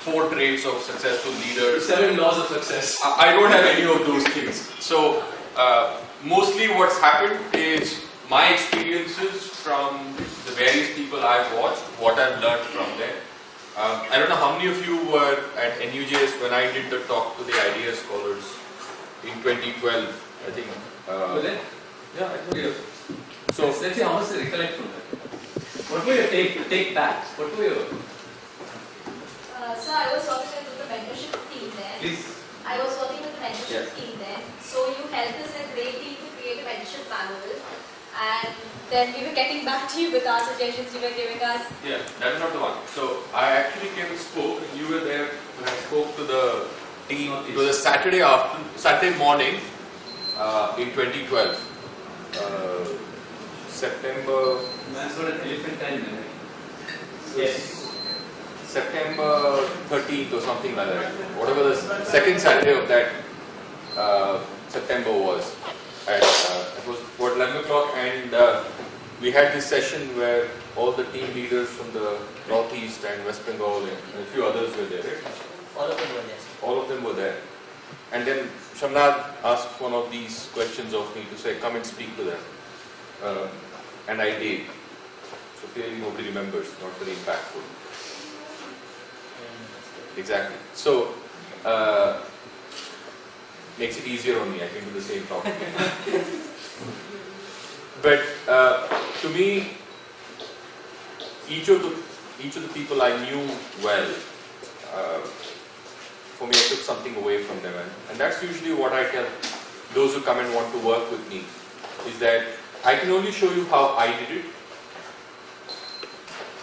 4 traits of successful leaders. 7 laws of success. I don't have any of those things. So mostly what's happened is my experiences from the various people I've watched, what I've learned from them. I don't know how many of you were at NUJS when I did the talk to the Idea Scholars in 2012, I think. Were there? Yeah, I know. Yeah. So Let's see how much they recollect from that. What were your take backs? What were your... So I was working with the mentorship team there. Please. I was working with the mentorship team there. So you helped us a great deal to create a mentorship manual. And then we were getting back to you with our suggestions you were giving us. yeah, that's not the one. So I actually came and spoke, and you were there when I spoke to the team. It was a Saturday morning in 2012. September. Man's got an elephant time memory. Yes. September 13th or something like that. Whatever the second Saturday of that September was. It was about 11 o'clock, and we had this session where all the team leaders from the Northeast and West Bengal and a few others were there. Right? All of them were there. All of them were there. And then Shamnad asked one of these questions of me to say, come and speak to them. And I did. So clearly nobody remembers, not very impactful. Exactly. So, makes it easier on me, I can do the same talk. But to me, each of the people I knew well, for me I took something away from them, and that's usually what I tell those who come and want to work with me, is that I can only show you how I did it.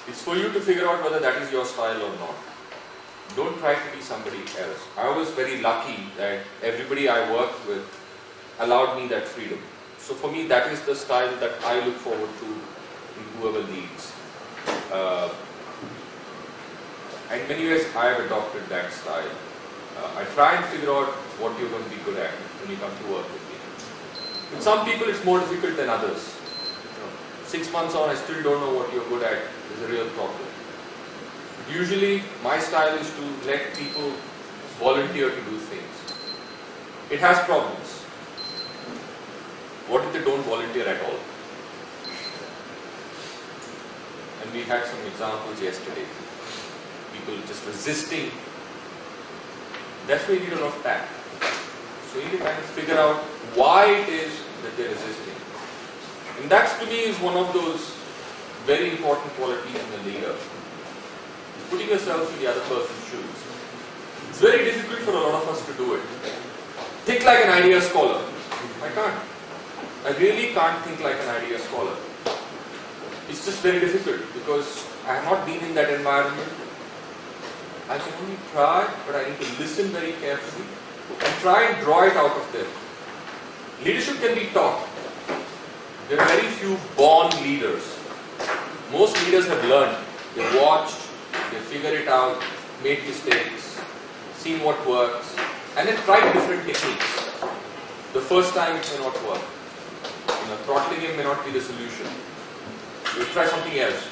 It's for you to figure out whether that is your style or not. Don't try to be somebody else. I was very lucky that everybody I worked with allowed me that freedom. So for me, that is the style that I look forward to in whoever leads. And in many ways, I have adopted that style. I try and figure out what you're going to be good at when you come to work with me. With some people, it's more difficult than others. 6 months on, I still don't know what you're good at. There's a real problem. Usually, my style is to let people volunteer to do things. It has problems. What if they don't volunteer at all? And we had some examples yesterday. People just resisting. That's why you need a lot of tact. So you need to kind of figure out why it is that they're resisting. And that to me is one of those very important qualities in a leader. Putting yourself in the other person's shoes. It's very difficult for a lot of us to do it. Think like an idea scholar. I can't. I really can't think like an idea scholar. It's just very difficult because I have not been in that environment. I can only try, but I need to listen very carefully and try and draw it out of them. Leadership can be taught. There are very few born leaders. Most leaders have learned. They've watched, they figured it out, made mistakes, seen what works, and then tried different techniques. The first time it may not work. Throttling him may not be the solution. You try something else.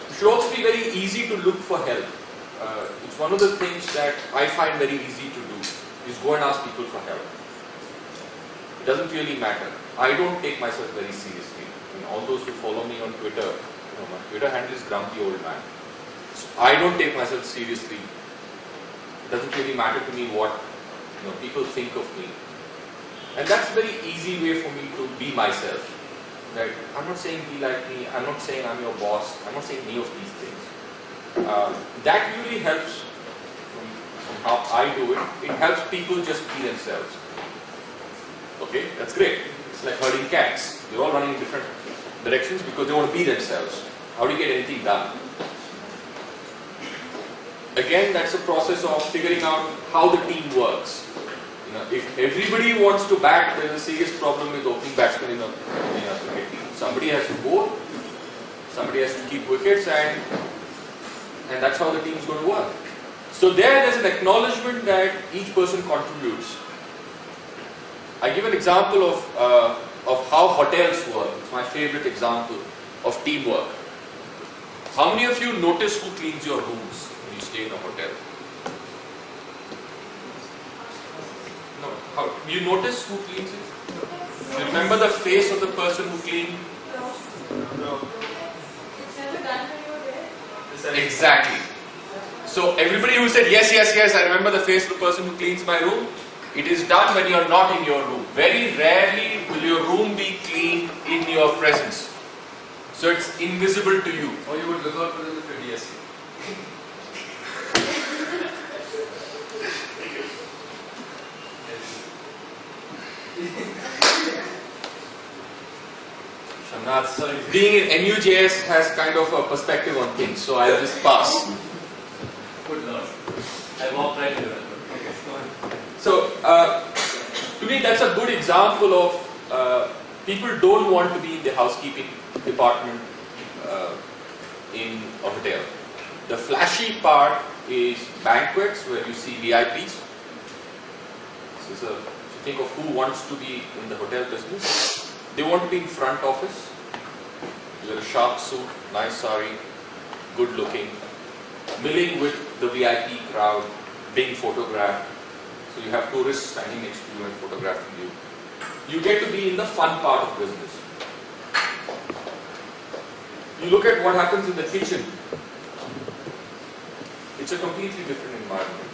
It should also be very easy to look for help. It's one of the things that I find very easy to do, is go and ask people for help. It doesn't really matter. I don't take myself very seriously. All those who follow me on Twitter, my Twitter handle is Grumpy Old Man. So I don't take myself seriously. It doesn't really matter to me what people think of me. And that's a very easy way for me to be myself. That I'm not saying be like me, I'm not saying I'm your boss, I'm not saying any of these things. That really helps from how I do it. It helps people just be themselves. Okay, that's great. It's like herding cats. They're all running in different directions because they want to be themselves. How do you get anything done? Again, that's a process of figuring out how the team works. If everybody wants to bat, there's a serious problem with opening batsmen in a cricket team. Somebody has to bowl, somebody has to keep wickets, and that's how the team is going to work. So there's an acknowledgement that each person contributes. I give an example of how hotels work. It's my favorite example of teamwork. How many of you notice who cleans your rooms when you stay stay in a hotel? No. How? You notice who cleans it? You remember the face of the person who cleaned? It's never done when you're there. Exactly. So everybody who said yes, yes, yes, I remember the face of the person who cleans my room. It is done when you are not in your room. Very rarely will your room be cleaned in your presence. So it's invisible to you. Or you would look out for them if you're DSC. Shamnath, being in NUJS has kind of a perspective on things, so I'll just pass. Good Lord. I walked right into that. Okay, go on. So, to me, that's a good example of people don't want to be in the housekeeping department in a hotel. The flashy part is banquets where you see VIPs. This is if you think of who wants to be in the hotel business, they want to be in front office. You wear a sharp suit, nice sari, good looking, milling with the VIP crowd, being photographed. So you have tourists standing next to you and photographing you. You get to be in the fun part of business. You look at what happens in the kitchen. It's a completely different environment.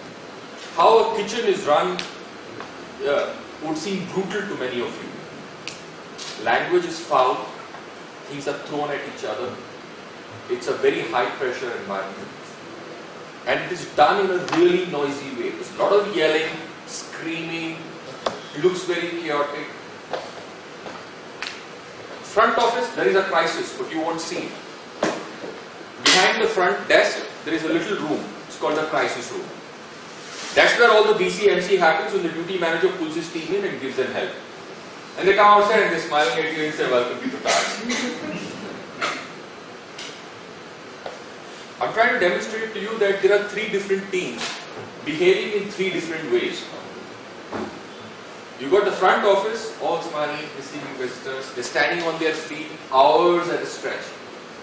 How a kitchen is run would seem brutal to many of you. Language is foul. Things are thrown at each other. It's a very high pressure environment. And it is done in a really noisy way. There's a lot of yelling, screaming, looks very chaotic. Front office, there is a crisis, but you won't see it. Behind the front desk, there is a little room. It's called the crisis room. That's where all the BCMC happens when the duty manager pulls his team in and gives them help. And they come outside and they're smiling at you and say, welcome to Taj. I'm trying to demonstrate to you that there are three different teams behaving in three different ways. You got the front office, all smiling, receiving visitors. They're standing on their feet, hours at a stretch.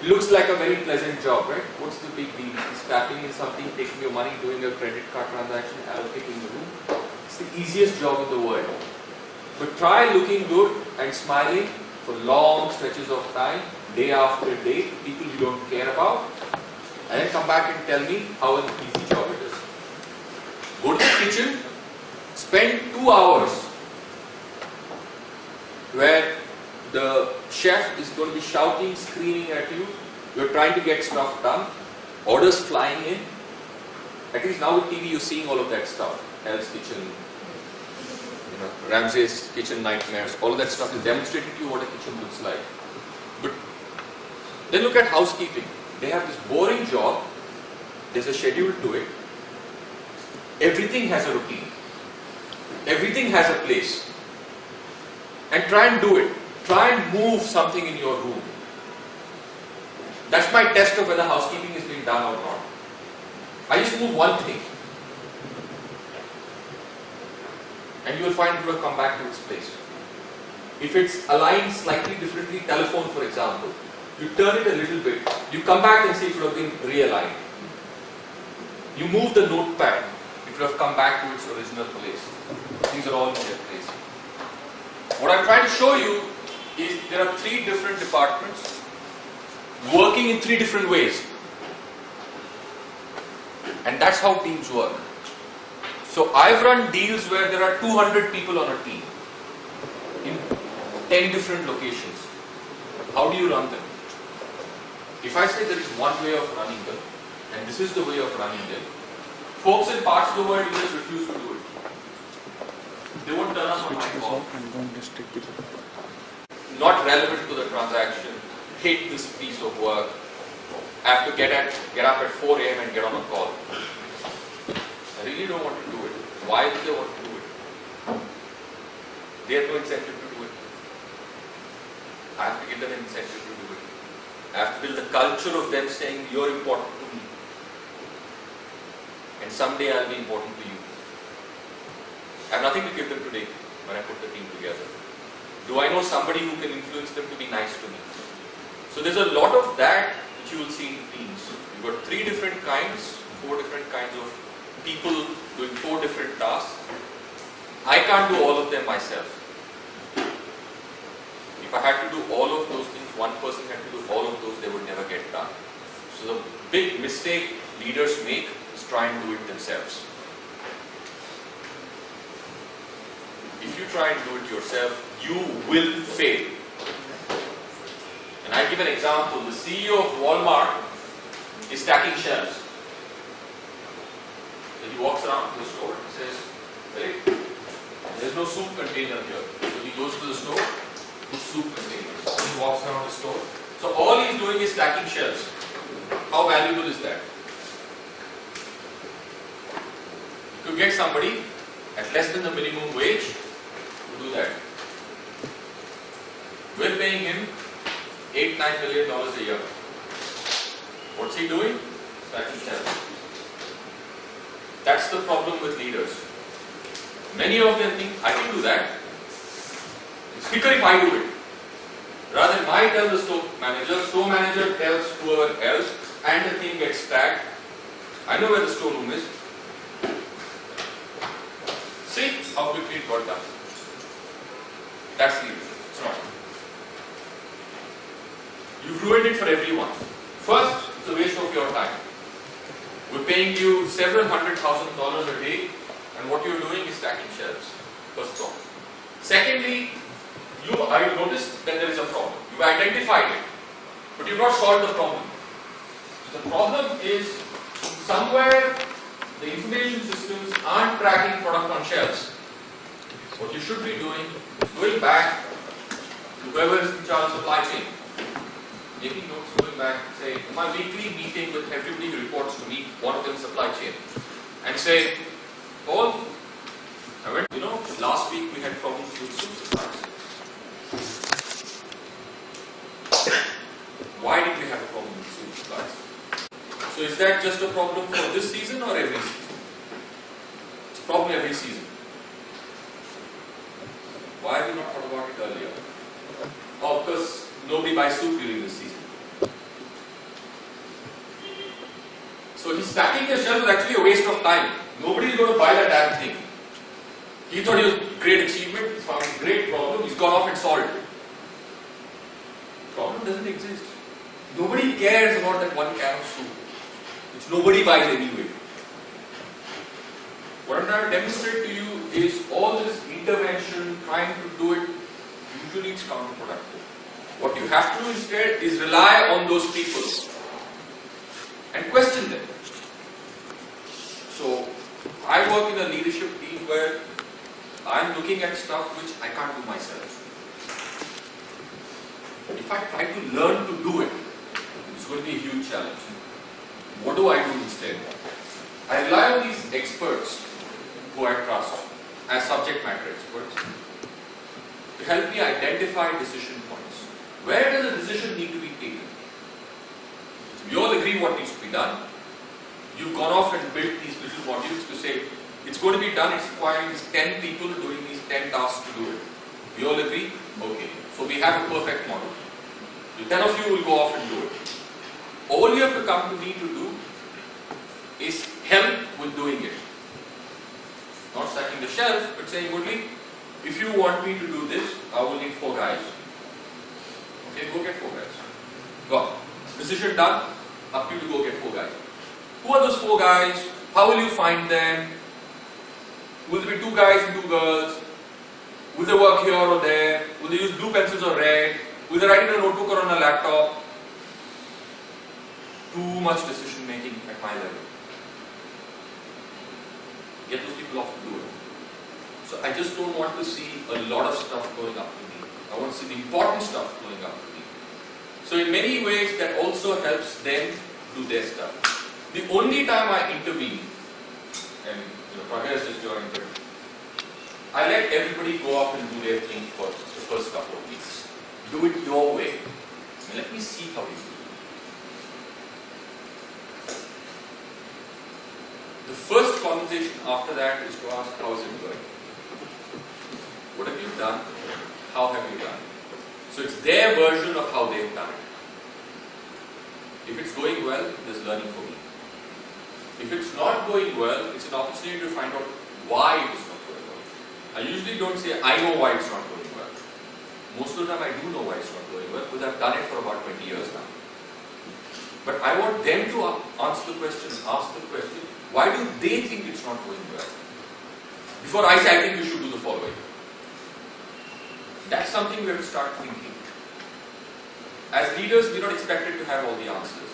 It looks like a very pleasant job, right? What's the big deal? It's tapping in something, taking your money, doing a credit card transaction, allocating the room. It's the easiest job in the world. But try looking good and smiling for long stretches of time, day after day, people you don't care about, and then come back and tell me how an easy job it is. Go to the kitchen, spend 2 hours where the chef is going to be shouting, screaming at you. You're trying to get stuff done. Orders flying in. At least now with TV you're seeing all of that stuff. Hell's Kitchen, Ramsay's Kitchen Nightmares. All of that stuff is demonstrating to you what a kitchen looks like. But then look at housekeeping. They have this boring job. There's a schedule to it. Everything has a routine. Everything has a place. And try and do it. Try and move something in your room. That's my test of whether housekeeping is being done or not. I just move one thing. And you will find it will come back to its place. If it's aligned slightly differently, telephone for example, you turn it a little bit, you come back and see it would have been realigned. You move the notepad, it would have come back to its original place. These are all in their place. What I'm trying to show you is there are three different departments working in three different ways. And that's how teams work. So I've run deals where there are 200 people on a team in 10 different locations. How do you run them? If I say there is one way of running them, and this is the way of running them, folks in parts of the world just refuse to do it. They won't turn up on my call. Not relevant to the transaction. Hate this piece of work. I have to get up at 4 a.m. and get on a call. I really don't want to do it. Why do they want to do it? They have no incentive to do it. I have to give them an incentive to do it. I have to build the culture of them saying, you're important to me. And someday I'll be important to you. I have nothing to give them today when I put the team together. Do I know somebody who can influence them to be nice to me? So there's a lot of that which you will see in teams. You've got three different kinds 4 different kinds of people doing 4 different tasks. I can't do all of them myself. If I had to do all of those things, one person had to do all of those, they would never get done. So the big mistake leaders make is try and do it themselves. If you try and do it yourself, you will fail. And I give an example. The CEO of Walmart is stacking shelves. So he walks around to the store and says, "Hey, there's no soup container here." So he goes to the store, puts soup containers. He walks around the store. So all he's doing is stacking shelves. How valuable is that? You could get somebody at less than the minimum wage to do that. We're paying him $8-9 million a year. What's he doing? Stacking shelves. That's the problem with leaders. Many of them think, I can do that. It's quicker if I do it. Rather than I tell the store manager tells whoever else, and the thing gets stacked. I know where the storeroom is. See how quickly it got done. That's leadership. It's not. You've ruined it for everyone. First, it's a waste of your time. We're paying you several $100,000 a day, and what you're doing is stacking shelves. First problem. Secondly, I noticed that there is a problem. You've identified it, but you've not solved the problem. So the problem is somewhere the information systems aren't tracking product on shelves. What you should be doing is going back to whoever is in charge of supply chain, making notes, going back and say, in my weekly meeting with everybody who reports to me, one of them is supply chain, and say, Paul, last week we had problems with soup supplies. Why did we have a problem with soup supplies? So is that just a problem for this season or every season? It's a problem every season. Why have we not thought about it earlier? Oh, because nobody buys soup during this season. So his stacking the shelf is actually a waste of time. Nobody is going to buy that damn thing. He thought it was a great achievement, he found a great problem, he's gone off and solved it. The problem doesn't exist. Nobody cares about that one can of soup, which nobody buys anyway. What I'm trying to demonstrate to you is all this intervention, trying to do it, usually it's counterproductive. What you have to do instead is rely on those people and question them. So, I work in a leadership team where I'm looking at stuff which I can't do myself. If I try to learn to do it, it's going to be a huge challenge. What do I do instead? I rely on these experts who I trust as subject matter experts to help me identify decision points. Where does a decision need to be taken? We all agree what needs to be done. You've gone off and built these little modules to say, it's going to be done, it's requiring these 10 people doing these 10 tasks to do it. We all agree? Okay. So we have a perfect model. The 10 of you will go off and do it. All you have to come to me to do is help with doing it. Not stacking the shelf, but saying, Murli, if you want me to do this, I will need 4 guys. Okay, go get 4 guys. Go. Decision done, up to you to go get 4 guys. Who are those 4 guys? How will you find them? Will there be 2 guys and 2 girls? Will they work here or there? Will they use blue pencils or red? Will they write in a notebook or on a laptop? Too much decision making at my level. Get those people off to do it. So I just don't want to see a lot of stuff going up to me. I want to see the important stuff going up to me. So in many ways that also helps them do their stuff. The only time I intervene, and Pragya has just joined, but I let everybody go off and do their thing for the first couple of weeks. Do it your way. And let me see how you do it. The first conversation after that is to ask, how is it going? What have you done? How have you done it? So it's their version of how they've done it. If it's going well, there's learning for me. If it's not going well, it's an opportunity to find out why it is not going well. I usually don't say, I know why it's not going well. Most of the time I do know why it's not going well because I've done it for about 20 years now. But I want them to ask the question, why do they think it's not going well? Before I say, I think you should do the following. That's something we have to start thinking. As leaders, we're not expected to have all the answers.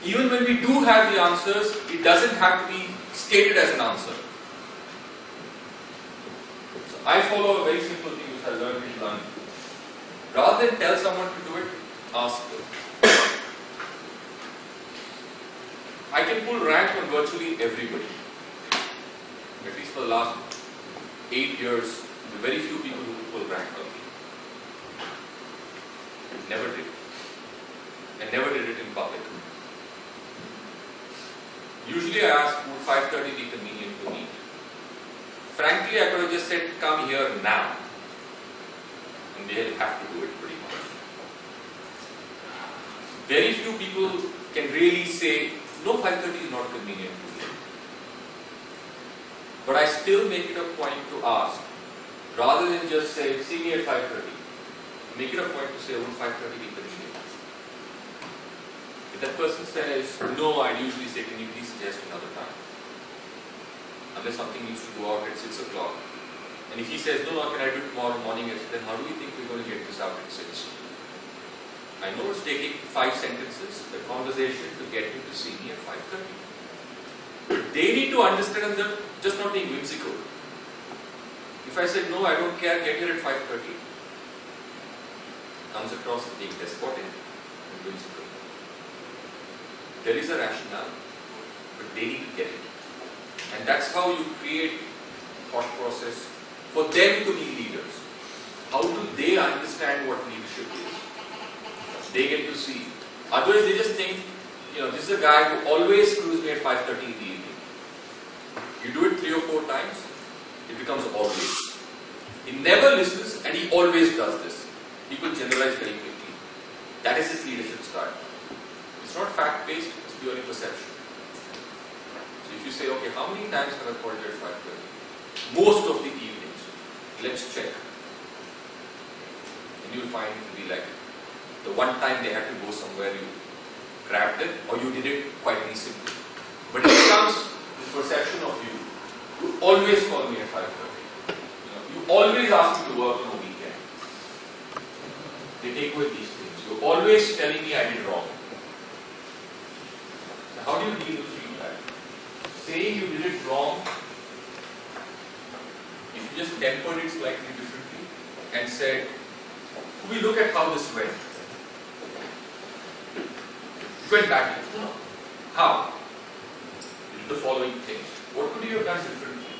Even when we do have the answers, it doesn't have to be stated as an answer. So I follow a very simple thing which I learned in London. Rather than tell someone to do it, ask them. I can pull rank on virtually everybody. At least for the last 8 years, there are very few people who pull rank on me. Never did. And never did it in public. Usually I ask, would 5:30 be convenient to meet? Frankly, I could have just said, come here now. And they'll have to do it pretty much. Very few people can really say, no, 5:30 is not convenient to me. But I still make it a point to ask. Rather than just say, see me at 5:30. Make it a point to say, would 5:30 be convenient? If that person says, no, I usually say, can you please suggest another time? Unless something needs to go out at 6 o'clock. And if he says, no, can I do it tomorrow morning? Then how do you think we're going to get this out at 6? I know it's taking 5 sentences, the conversation to get him to see me at 5:30. But they need to understand that just not being whimsical. If I said, no, I don't care, get here at 5:30, comes across as being despotic and whimsical. There is a rationale, but they need to get it. And that's how you create thought process for them to be leaders. How do they understand what leadership is? They get to see. Otherwise they just think, this is a guy who always screws me at 5:30 in the evening. You do it 3 or 4 times, it becomes always. He never listens and he always does this. People generalize very quickly. That is his leadership style. It's not fact-based, it's purely perception. So if you say, okay, how many times have I called you at 5:30? Most of the evenings. Let's check. And you'll find it will be like the one time they had to go somewhere, you grabbed it, or you did it quite recently. But it becomes the perception of you. You always call me at 5:30. You always ask me to work on a weekend. They take away these things. You're always telling me I did wrong. So how do you deal with feedback? Saying you did it wrong, if you just tempered it slightly differently and said, we look at how this went. It went badly. How? You did the following things. What could you have done differently?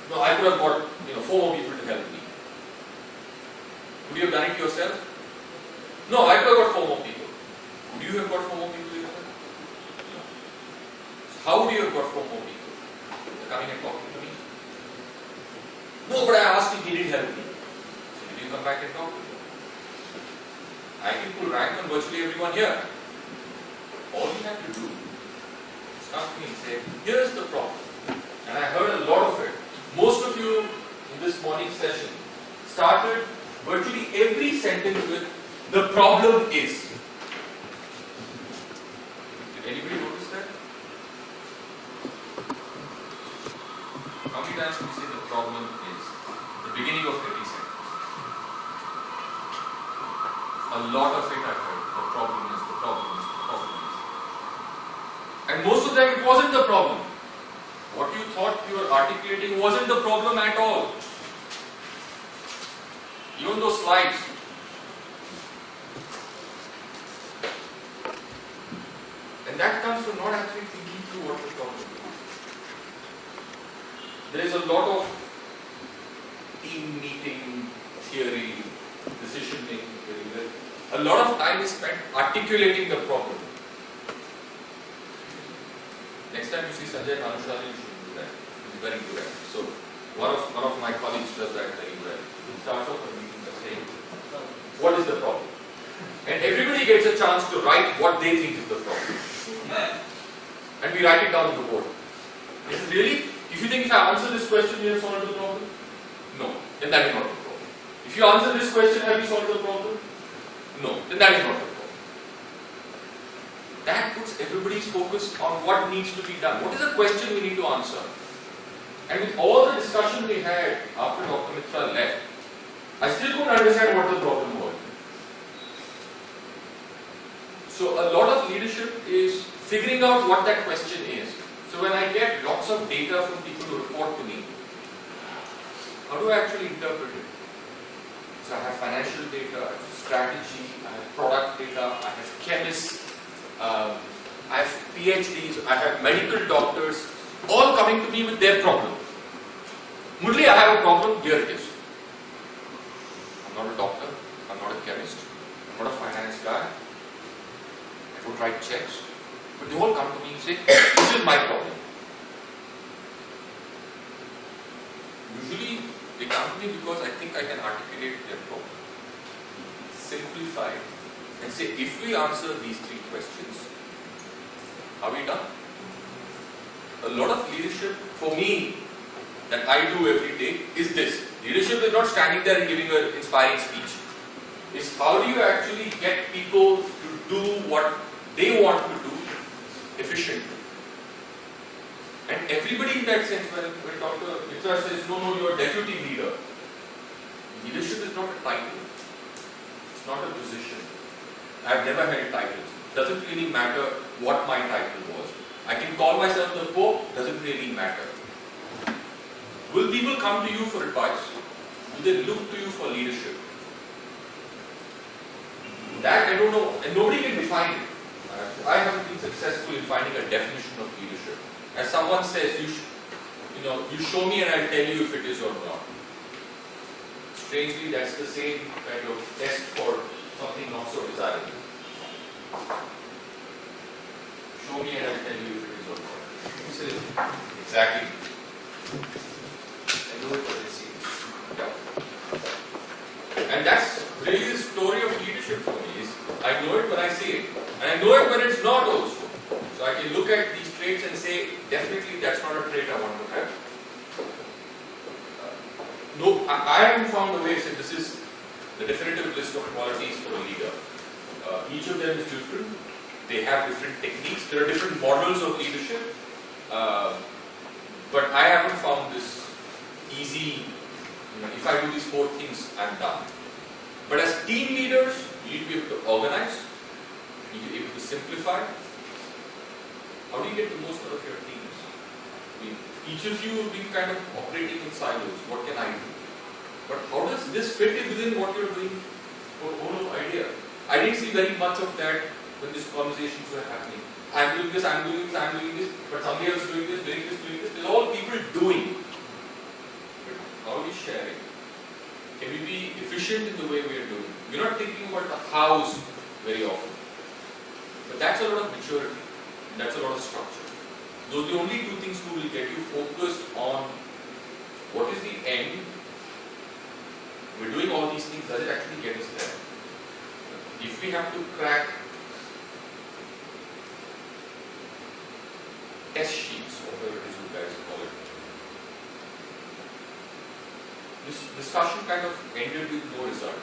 No, I could have got 4 more people to help me. Would you have done it yourself? No, I could have got 4 more people. Would you have got 4 more people yourself? No. So how would you have got 4 more people? They're coming and talking to me. No, but I asked him, he didn't help me. So did you come back and talk to me? I can pull rank on virtually everyone here. All you have to do is come to me and say, here's the problem. And I heard a lot of it. Most of you in this morning session started virtually every sentence with, the problem is. Did anybody notice that? How many times do we say the problem is? The beginning of every sentence. A lot of it I heard. The problem is, the problem is, the problem is. And most of the time it wasn't the problem. What you thought you were articulating wasn't the problem at all. Even those slides. And that comes from not actually thinking through what you're talking about. There is a lot of team meeting theory, decision making theory. A lot of time is spent articulating the problem. Next time you see Sanjay Nanushali, you should do that. He's very good at it. So one of my colleagues does that very well. He starts off a meeting by saying, what is the problem? And everybody gets a chance to write what they think is the problem. And we write it down on the board. Is it really? If you think if I answer this question, you have solved the problem? No. Then that is not the problem. If you answer this question, have you solved the problem? No. Then that is not the problem. That puts everybody's focus on what needs to be done. What is the question we need to answer? And with all the discussion we had after Dr. Mitra left, I still couldn't understand what the problem was. So a lot of leadership is figuring out what that question is. So when I get lots of data from people who report to me, how do I actually interpret it? So I have financial data, I have strategy, I have product data, I have chemists, I have PhDs, I have medical doctors, all coming to me with their problem. Murli, I have a problem, here it is. I'm not a doctor, I'm not a chemist, I'm not a finance guy, I don't write checks, but they all come to me and say, this is my problem. Usually they come to me because I think I can articulate their problem, simplify it, and say, if we answer these 3 questions, are we done? A lot of leadership for me that I do every day is this. Leadership is not standing there and giving an inspiring speech. It's how do you actually get people to do what they want to do efficiently. And everybody in that sense, when Dr. Mitra says, no, you're a deputy leader. Leadership is not a title. It's not a position. I've never held titles. Doesn't really matter what my title was. I can call myself the Pope, doesn't really matter. Will people come to you for advice? Will they look to you for leadership? That I don't know, and nobody can define it. I haven't been successful in finding a definition of leadership. As someone says, you show me and I'll tell you if it is or not. Strangely, that's the same kind of test for something not so desirable. Show me and I'll tell you if it is or not. Exactly. I know it what I see. Yeah. And that's really the story of leadership for me. Is I know it when I see it, and I know it when it's not also. So I can look at these traits and say, definitely that's not a trait I want to have. No, I haven't found a way to say this is the definitive list of qualities for a leader. Each of them is different. They have different techniques. There are different models of leadership. But I haven't found this easy, if I do these 4 things, I'm done. But as team leaders, you need to be able to organize, you need to be able to simplify. How do you get the most out of your teams? I mean, each of you have been kind of operating in silos. What can I do? But how does this fit in within what you're doing for whole idea? I didn't see very much of that when these conversations were happening. I'm doing this, I'm doing this, I'm doing this, but somebody else is doing this, doing this, doing this. There's all people doing. But how are we sharing? Can we be efficient in the way we are doing? We're not thinking about the hows very often. But that's a lot of maturity. And that's a lot of structure. Those are the only 2 things who will get you focused on what is the end. We're doing all these things, does it actually get us there? If we have to crack test sheets, whatever it is you guys call it, this discussion kind of ended with no result.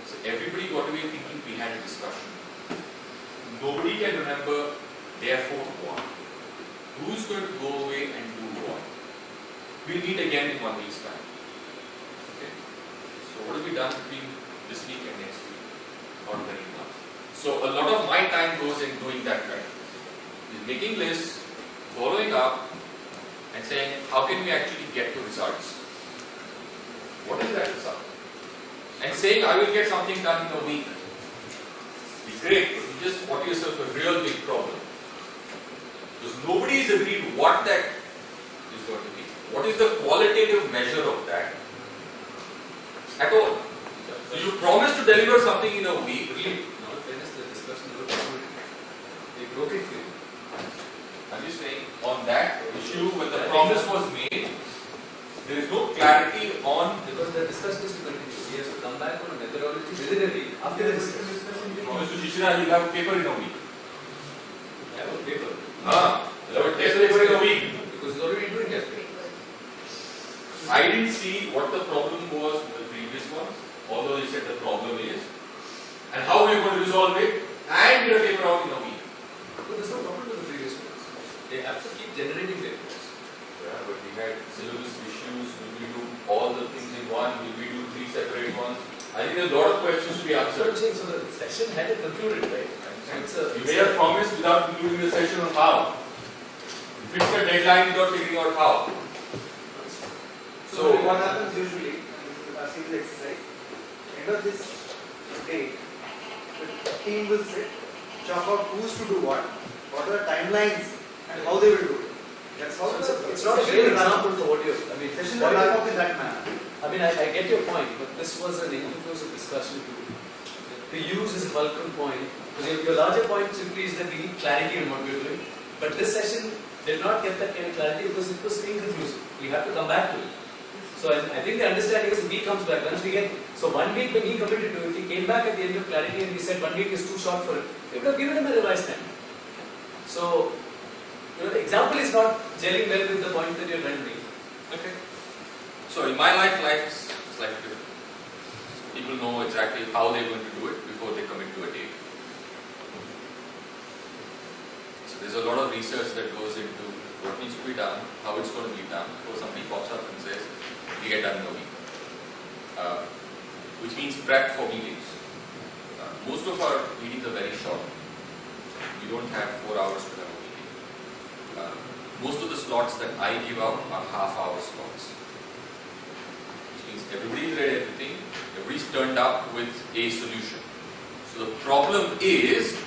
So everybody got away thinking we had a discussion. Nobody can remember, therefore what. Who's going to go away and do what? We'll meet again in 1 week's time. Okay? So what have we done between this week and next week? Not very much. So a lot of my time goes in doing that kind of thing. Is making lists, following up, and saying, how can we actually get to results? What is that result? And saying, I will get something done in a week. It's great, but you just bought yourself a real big problem. Because nobody has agreed what that is going to be. What is the qualitative measure of that? At all. So you promise to deliver something in a week. Really, now finish the discussion about they broke it for you. I'm just saying, on that issue, when the promise was made, there is no clarity on. Because the discussion is to continue. he has to come back on a methodology within a week after the discussion. Mr. Shishira, he'll have a paper in a week. I have a paper. He'll have a test paper in a week. Because he's already doing that. I didn't see what the problem was with the previous ones, although he said the problem is, and how we are going to resolve it, and get a paper out in a week. But there's no problem with the previous ones. They have to keep generating papers. Yeah, but we had syllabus issues. Will we do all the things in one? Will we do 3 separate ones? I think there's a lot of questions to be That's what I'm answered. saying. So the session hadn't concluded, right? So it's a. You made a promise without concluding the session on how. You fixed a deadline without figuring out how. So what happens usually, I see the exercise, end of this day, the team will sit, chalk out who's to do what are the timelines and how they will do it. That's how It's not a great example for what you're. I mean, session will wrap up in that manner. I mean, I get your point, but this was an inclusive discussion to use as a fulcrum point. Because your larger point simply is that we need clarity on what we're doing. But this session did not get that kind of clarity because it was inconclusive. We have to come back to it. So I think the understanding is if he comes back, once we get, so 1 week when he committed to, if he came back at the end of clarity and we said 1 week is too short for it, we would have given him a revised time. So, the example is not gelling well with the point that you're trying to make. Okay. So in my life is slightly different. People know exactly how they're going to do it before they commit to a date. So there's a lot of research that goes into what needs to be done, how it's going to be done, before somebody pops up and says, we get done in a week. Which means prep for meetings. Most of our meetings are very short. We don't have 4 hours to have a meeting. Most of the slots that I give out are half-hour slots. Which means everybody's read everything, everybody's turned up with a solution. So the problem is,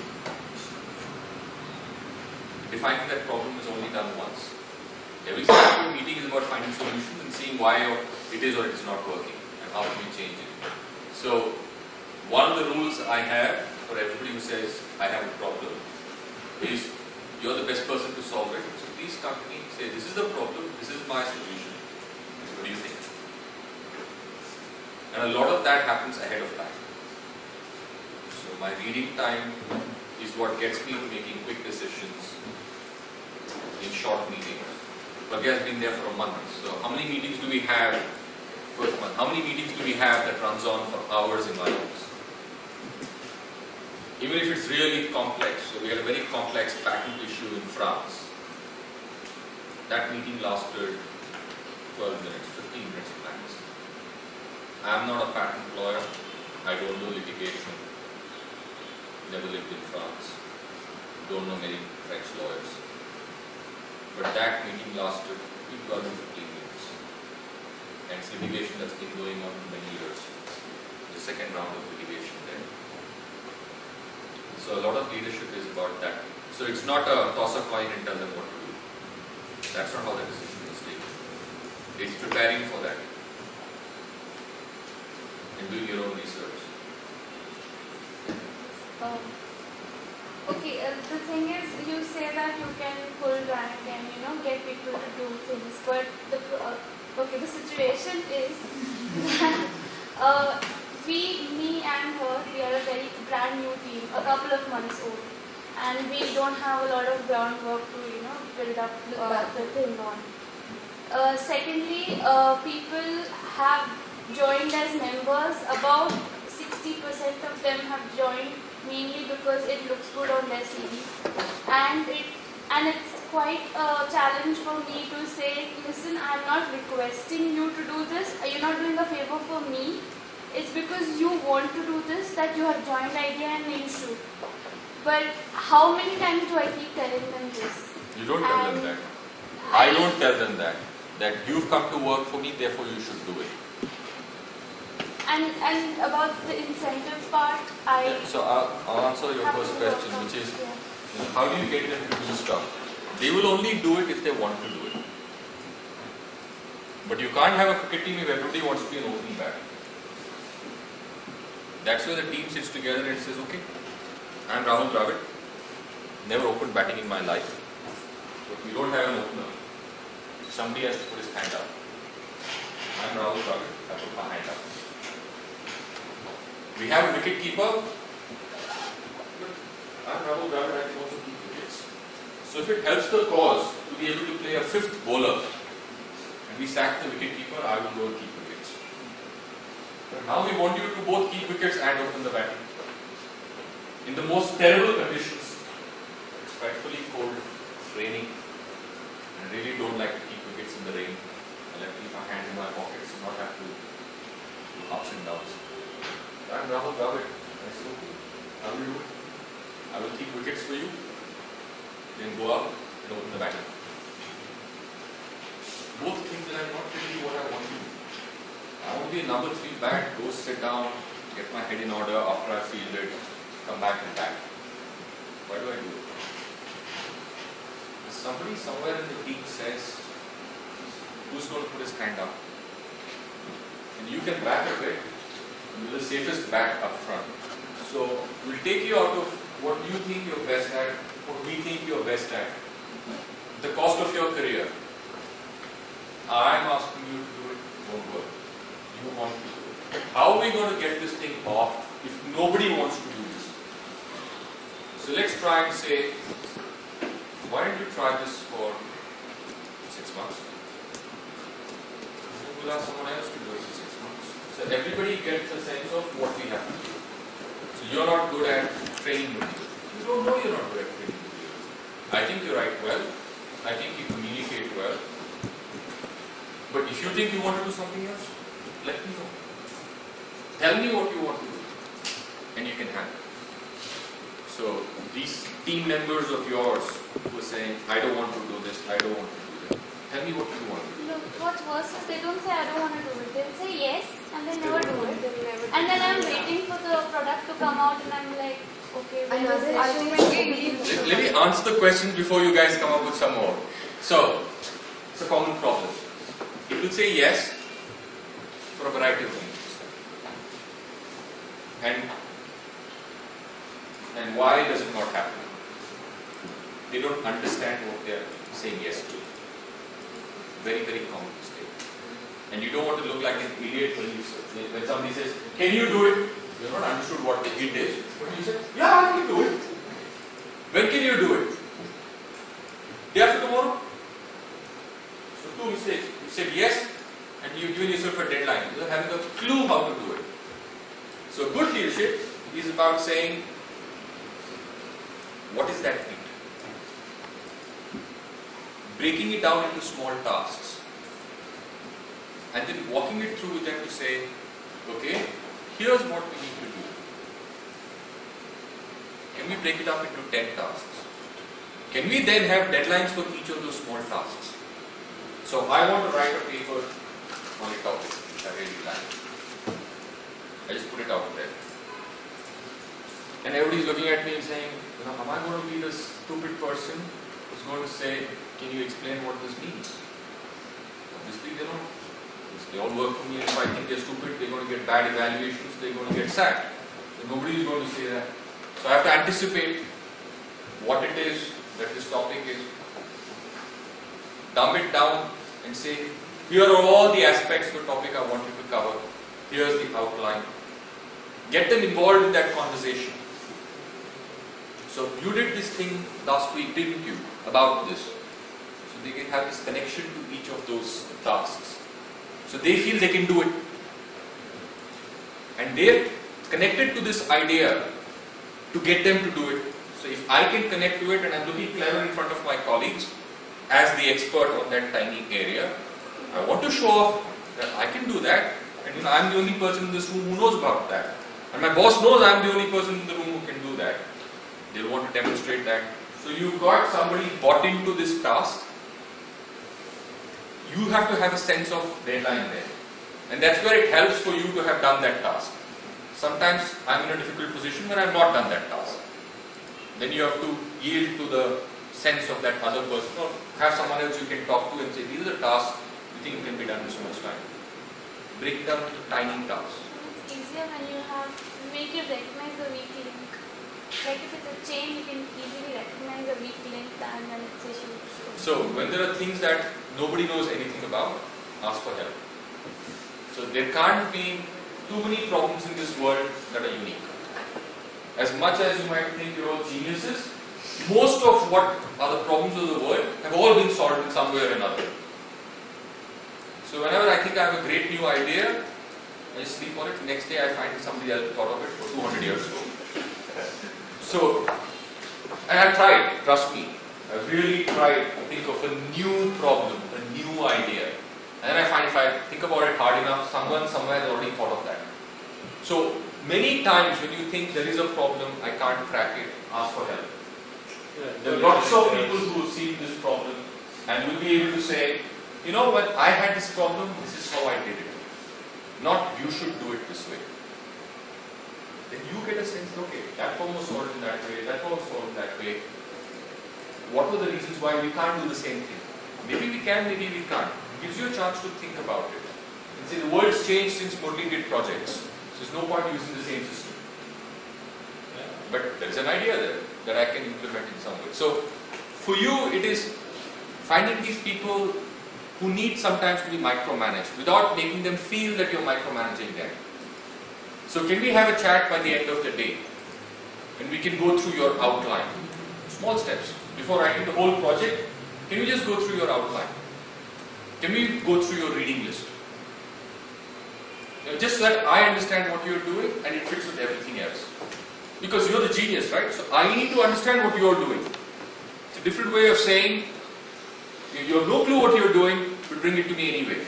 defining that problem is only done once. Every single meeting is about finding solutions and seeing why it is or it is not working and how can we change it. So one of the rules I have for everybody who says I have a problem is you're the best person to solve it. So please come to me and say this is the problem, this is my solution. What do you think? And a lot of that happens ahead of time. So my reading time is what gets me to making quick decisions in short meetings. Bhagya has been there for a month. So how many meetings do we have first month? How many meetings do we have that runs on for hours in my office? Even if it's really complex. So we had a very complex patent issue in France. That meeting lasted 12 minutes, 15 minutes max. I'm not a patent lawyer. I don't do litigation. Never lived in France. Don't know many French lawyers. But that meeting lasted between 12 and 15 minutes. And it's litigation that's been going on for many years. The second round of litigation there. So a lot of leadership is about that. So it's not a toss a coin and tell them what to do. That's not how the decision is taken. It's preparing for that. And doing your own research. Okay, the thing is, you say that you can pull rank and get people to do things, but the situation is that me and her, we are a very brand new team, a couple of months old, and we don't have a lot of groundwork to build up the thing on. Secondly, people have joined as members. About 60% of them have joined mainly because it looks good on their CV, and it's quite a challenge for me to say, listen, I'm not requesting you to do this, you're not doing a favor for me, it's because you want to do this that you have joined IDEA and you should. But how many times do I keep telling them this? You don't tell them that. I don't tell them that. That you've come to work for me, therefore you should do it. And about the incentive part, So I'll answer your have first to work question, on. which is, Yeah. how do you get them to do stuff? They will only do it if they want to do it. But you can't have a cricket team if everybody wants to be an opening batter. That's where the team sits together and says, okay, I'm Rahul Dravid, never opened batting in my life, but we don't have an opener. Somebody has to put his hand up. I'm Rahul Dravid, I put my hand up. We have a wicket keeper, but I'm Rahul Dravid, I can also keep wickets. So if it helps the cause to be able to play a fifth bowler, and we sack the wicket keeper, I will go and keep wickets. But now we want you to both keep wickets and open the batting. In the most terrible conditions, it's frightfully cold, it's raining, and I really don't like to keep wickets in the rain. I like to keep my hand in my pockets and not have to do ups and downs. I'm Rahul Dravid. I said, okay, I will do it. I will keep wickets for you, then go out and open the batting. Both things that are not really what I want to do. I want to be a number 3 bat, go sit down, get my head in order after I fielded, come back and bat. Why do I do it? Somebody somewhere in the team says, who's going to put his hand up? And you can bat a bit, and you're the safest bat up front. So we'll take you out of what you think you're best at, what we think you're best at, the cost of your career. I'm asking you to do it, don't work. You want to do it. How are we going to get this thing off if nobody wants to do this? So let's try and say, why don't you try this for 6 months? And we'll ask someone else to do it for 6 months. So everybody gets a sense of what we have to do. So you're not good at training materials. You don't know you're not good at training materials. I think you write well. I think you communicate well. But if you think you want to do something else, let me know. Tell me what you want to do, and you can have it. So these team members of yours who are saying, I don't want to do this, I don't want to do that. Tell me what you want to do. Look, what's worse is they don't say I don't want to do it. They'll say yes and they never do it. And then I'm waiting for the product to come out and I'm like, okay, when is it? Let me answer the question before you guys come up with some more. So, it's a common problem. People say yes for a variety of reasons. And why does it not happen? They don't understand what they are saying yes to. Very, very common mistake. And you don't want to look like an idiot when somebody says, can you do it? You're not understood what the it is. But you say, yeah, I can do it. When can you do it? Day after tomorrow? So 2 mistakes. You said yes, and you've given yourself a deadline. You're having a clue how to do it. So good leadership is about saying, what is that thing? Breaking it down into small tasks. And then walking it through with them to say, okay, here's what we need to do. Can we break it up into 10 tasks? Can we then have deadlines for each of those small tasks? So I want to write a paper on a topic which I really like. I just put it out there. And everybody's looking at me and saying, am I going to be the stupid person who's going to say, can you explain what this means? Obviously they don't. They all work for me, and if I think they're stupid, they're going to get bad evaluations, they're going to get sacked. So nobody is going to say that. So I have to anticipate what it is that this topic is, dumb it down and say, here are all the aspects of the topic I want you to cover. Here's the outline. Get them involved in that conversation. So you did this thing last week, didn't you, about this? So they can have this connection to each of those tasks. So they feel they can do it. And they're connected to this idea to get them to do it. So if I can connect to it and I'm looking clever in front of my colleagues as the expert on that tiny area, I want to show off that I can do that, and I'm the only person in this room who knows about that. And my boss knows I'm the only person in the room who can do that. They'll want to demonstrate that. So you've got somebody bought into this task. You have to have a sense of deadline there. And that's where it helps for you to have done that task. Sometimes I'm in a difficult position when I've not done that task. Then you have to yield to the sense of that other person, or have someone else you can talk to and say, these are the tasks you think can be done in so much time. Break it down into tiny tasks. It's easier when you make you recognize the weak link. Like if it's a chain, you can easily recognize the weak link than when it's a shoe. So when there are things that nobody knows anything about, ask for help. So there can't be too many problems in this world that are unique. As much as you might think you're all geniuses, most of what are the problems of the world have all been solved in some way or another. So whenever I think I have a great new idea, I just sleep on it. The next day I find somebody else thought of it for 200 years ago. So, and I've tried, trust me. I've really tried to think of a new problem, a new idea. And then I find if I think about it hard enough, someone somewhere has already thought of that. So many times when you think there is a problem, I can't crack it, ask for help. There are lots of people who have seen this problem and will be able to say, you know what, I had this problem, this is how I did it. Not you should do it this way. Then you get a sense, okay, that problem was solved in that way, that problem was solved in that way. What were the reasons why we can't do the same thing? Maybe we can, maybe we can't. It gives you a chance to think about it. And say the world's changed since Murli did projects. So there's no point using the same system. But there's an idea there that I can implement in some way. So for you, it is finding these people who need sometimes to be micromanaged without making them feel that you're micromanaging them. So can we have a chat by the end of the day? And we can go through your outline. Small steps. Before writing the whole project, can we just go through your outline? Can we go through your reading list? Just so that I understand what you're doing and it fits with everything else. Because you're the genius, right? So I need to understand what you're doing. It's a different way of saying, you have no clue what you're doing, but bring it to me anyway.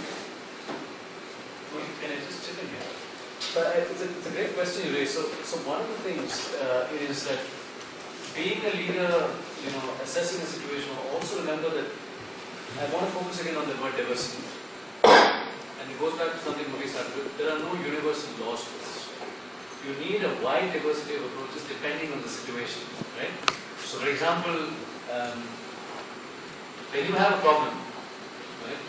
Can I just chip in here? But it's a great question you raised. So one of the things is that being a leader, assessing a situation, also remember that I want to focus again on the word diversity. And it goes back to something Murli started with. There are no universal laws to this. You need a wide diversity of approaches depending on the situation, right? So for example, when you have a problem, right,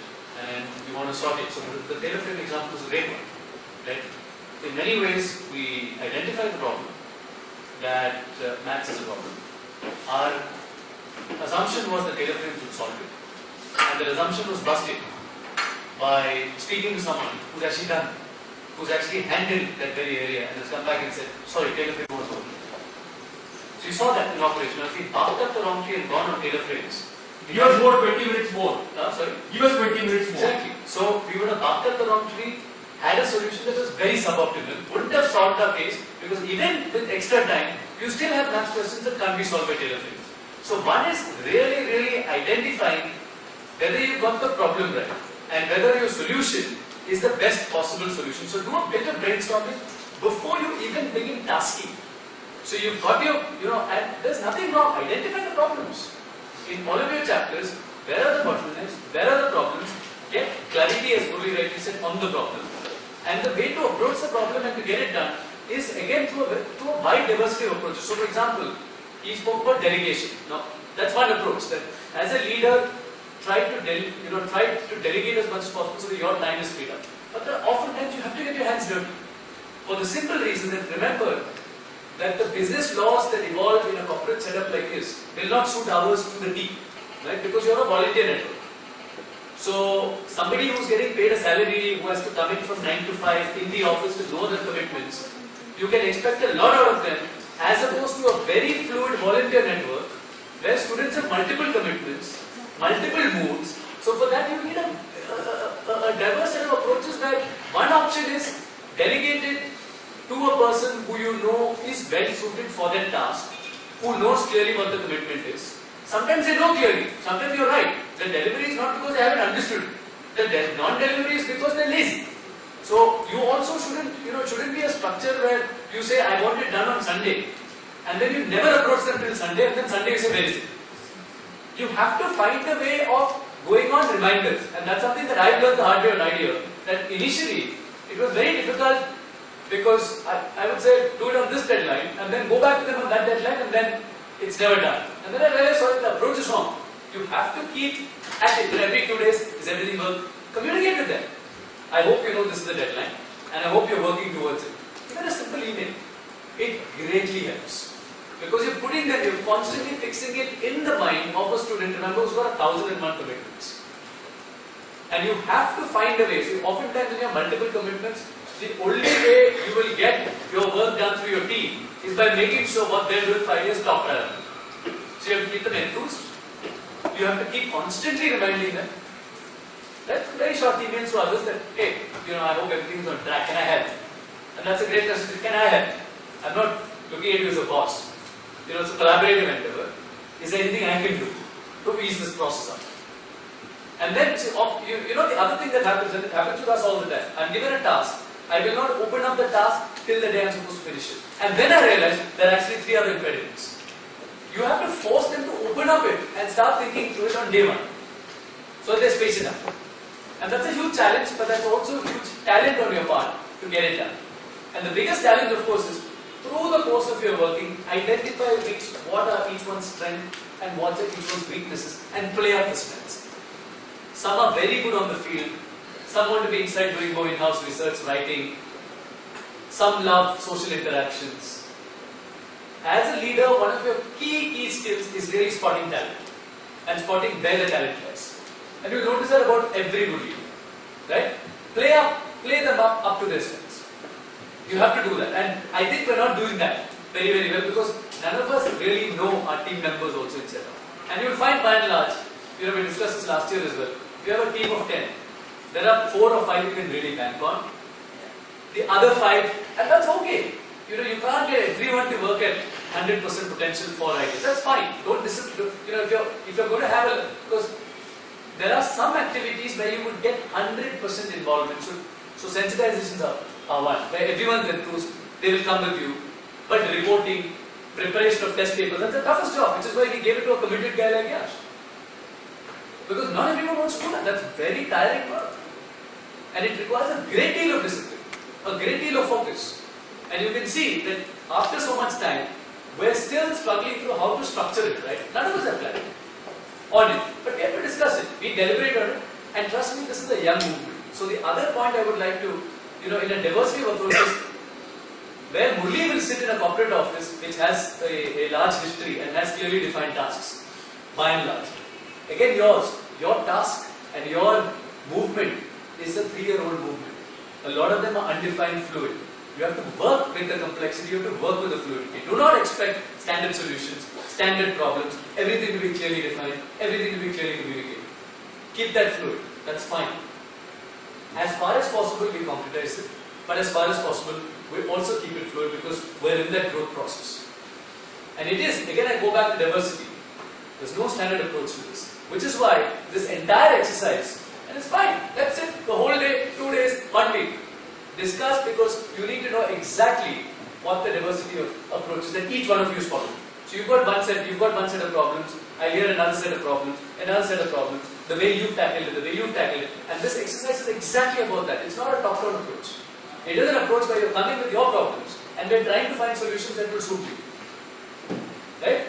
and you want to solve it, so the tailor frame example is a great one, right? In many ways, we identify the problem that maths is a problem. Our assumption was that tailor frames would solve it, and the assumption was busted by speaking to someone who's actually handled that very area and has come back and said, sorry, tailor frame was working. So you saw that in operation. If we barked up the wrong tree and gone on tailor frames, Give us more 20 minutes more. sorry? Give us 20 minutes more. Exactly. So we would have barked up the wrong tree, had a solution that was very suboptimal, wouldn't have solved our case, because even with extra time, you still have maths questions that can't be solved by tailor frames. So one is really identifying whether you got the problem right and whether your solution is the best possible solution. So do a bit of brainstorming before you even begin tasking. So you've got your, and there's nothing wrong. Identify the problems. In all of your chapters, where are the bottlenecks, where are the problems, get clarity, as Murli rightly said, on the problem. And the way to approach the problem and to get it done is again through a wide diversity of approaches. So for example, he spoke about delegation. Now, that's one approach, that as a leader, try to delegate as much as possible so that your time is freed up. But there are oftentimes you have to get your hands dirty. For the simple reason that remember that the business laws that evolve in a corporate setup like this will not suit ours to the T, right? Because you're a volunteer network. So somebody who's getting paid a salary, who has to come in from 9 to 5 in the office with no other commitments, you can expect a lot out of them, as opposed to a very fluid volunteer network where students have multiple commitments, multiple moods. So for that you need a diverse set of approaches where one option is delegated to a person who you know is well suited for that task, who knows clearly what the commitment is. Sometimes they know clearly, sometimes you're right. The delivery is not because they haven't understood. The non-delivery is because they're lazy. So you also shouldn't be a structure where you say, I want it done on Sunday, and then you never approach them till Sunday, and then Sunday you say, where is it? You have to find a way of going on reminders, and that's something that I've learned the hard way on IDEA, that initially it was very difficult because I would say, do it on this deadline, and then go back to them on that deadline, and then it's never done. And then I realized, sorry, the approach is wrong. You have to keep at it. Every 2 days, is everything well? Communicate with them. I hope you know this is the deadline, and I hope you're working towards it. Even a simple email, it greatly helps. Because you're putting them, you're constantly fixing it in the mind of a student, remember, who's got 1,001 commitments. And you have to find a way. So oftentimes when you have multiple commitments, The only way you will get your work done through your team is by making sure what they're doing 5 years top priority. So you have to keep them enthused. You have to keep constantly reminding them. That's very short emails to others that, hey, I hope everything's on track. Can I help? And that's a great message. Can I help? I'm not looking at you as a boss. It's a collaborative endeavor. Is there anything I can do to ease this process up? And then, the other thing that happens, and it happens with us all the time, I'm given a task, I will not open up the task till the day I'm supposed to finish it. And then I realize there are actually 3 other impediments. You have to force them to open up it and start thinking through it on day 1. So they space it out. And that's a huge challenge, but that's also a huge talent on your part to get it done. And the biggest challenge, of course, is through the course of your working, identify what are each one's strengths and what are each one's weaknesses and play up the strengths. Some are very good on the field. Some want to be inside doing more in-house research, writing. Some love social interactions. As a leader, one of your key skills is really spotting talent and spotting where the talent lies. And you'll notice that about every good leader, right? Play them up to their strengths. You have to do that. And I think we're not doing that very, very well because none of us really know our team members also, etc. And you'll find by and large, we discussed this last year as well. If you have a team of 10, there are 4 or 5 you can really bank on. The other 5, and that's okay. You can't get everyone to work at 100% potential for ideas. That's fine. Don't discipline. If you're going to have because there are some activities where you would get 100% involvement. So sensitizations are one. Where everyone's enthused, they will come with you. But reporting, preparation of test papers, that's the toughest job, which is why we gave it to a committed guy like Yash. Because not everyone wants to do that. That's very tiring work. And it requires a great deal of discipline, a great deal of focus. And you can see that after so much time, we're still struggling through how to structure it, right? None of us have clarity on it. But we have to discuss it. We deliberate on it. And trust me, this is a young movement. So the other point I would like to, in a diversity of approaches, where Murli will sit in a corporate office which has a large history and has clearly defined tasks, by and large. Again, your task and your movement is a 3-year-old movement. A lot of them are undefined fluid. You have to work with the complexity, you have to work with the fluidity. Do not expect standard solutions, standard problems, everything to be clearly defined, everything to be clearly communicated. Keep that fluid, that's fine. As far as possible, we concretize it, but as far as possible, we also keep it fluid because we're in that growth process. And it is, again, I go back to diversity. There's no standard approach to this, which is why this entire exercise, and it's fine, that's it, the whole day, 2 days, 1 week. Discuss because you need to know exactly what the diversity of approaches that each one of you is following. So you've got one set of problems, I hear another set of problems, the way you've tackled it, and this exercise is exactly about that. It's not a top-down approach. It is an approach where you're coming with your problems and we're trying to find solutions that will suit you. Right?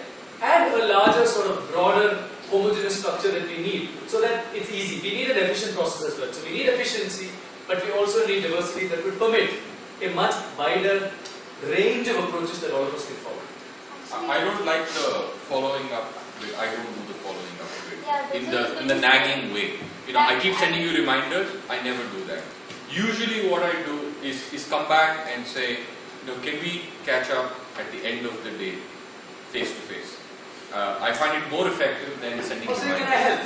And a larger sort of broader homogeneous structure that we need so that it's easy. We need an efficient process as well. So we need efficiency, but we also need diversity that will permit a much wider range of approaches that all of us can follow. I don't like the following up with, I don't do the following up with Yeah, in the nagging way. I keep sending you reminders, I never do that. Usually what I do is come back and say, can we catch up at the end of the day, face to face? I find it more effective than sending Also, reminders. can I help?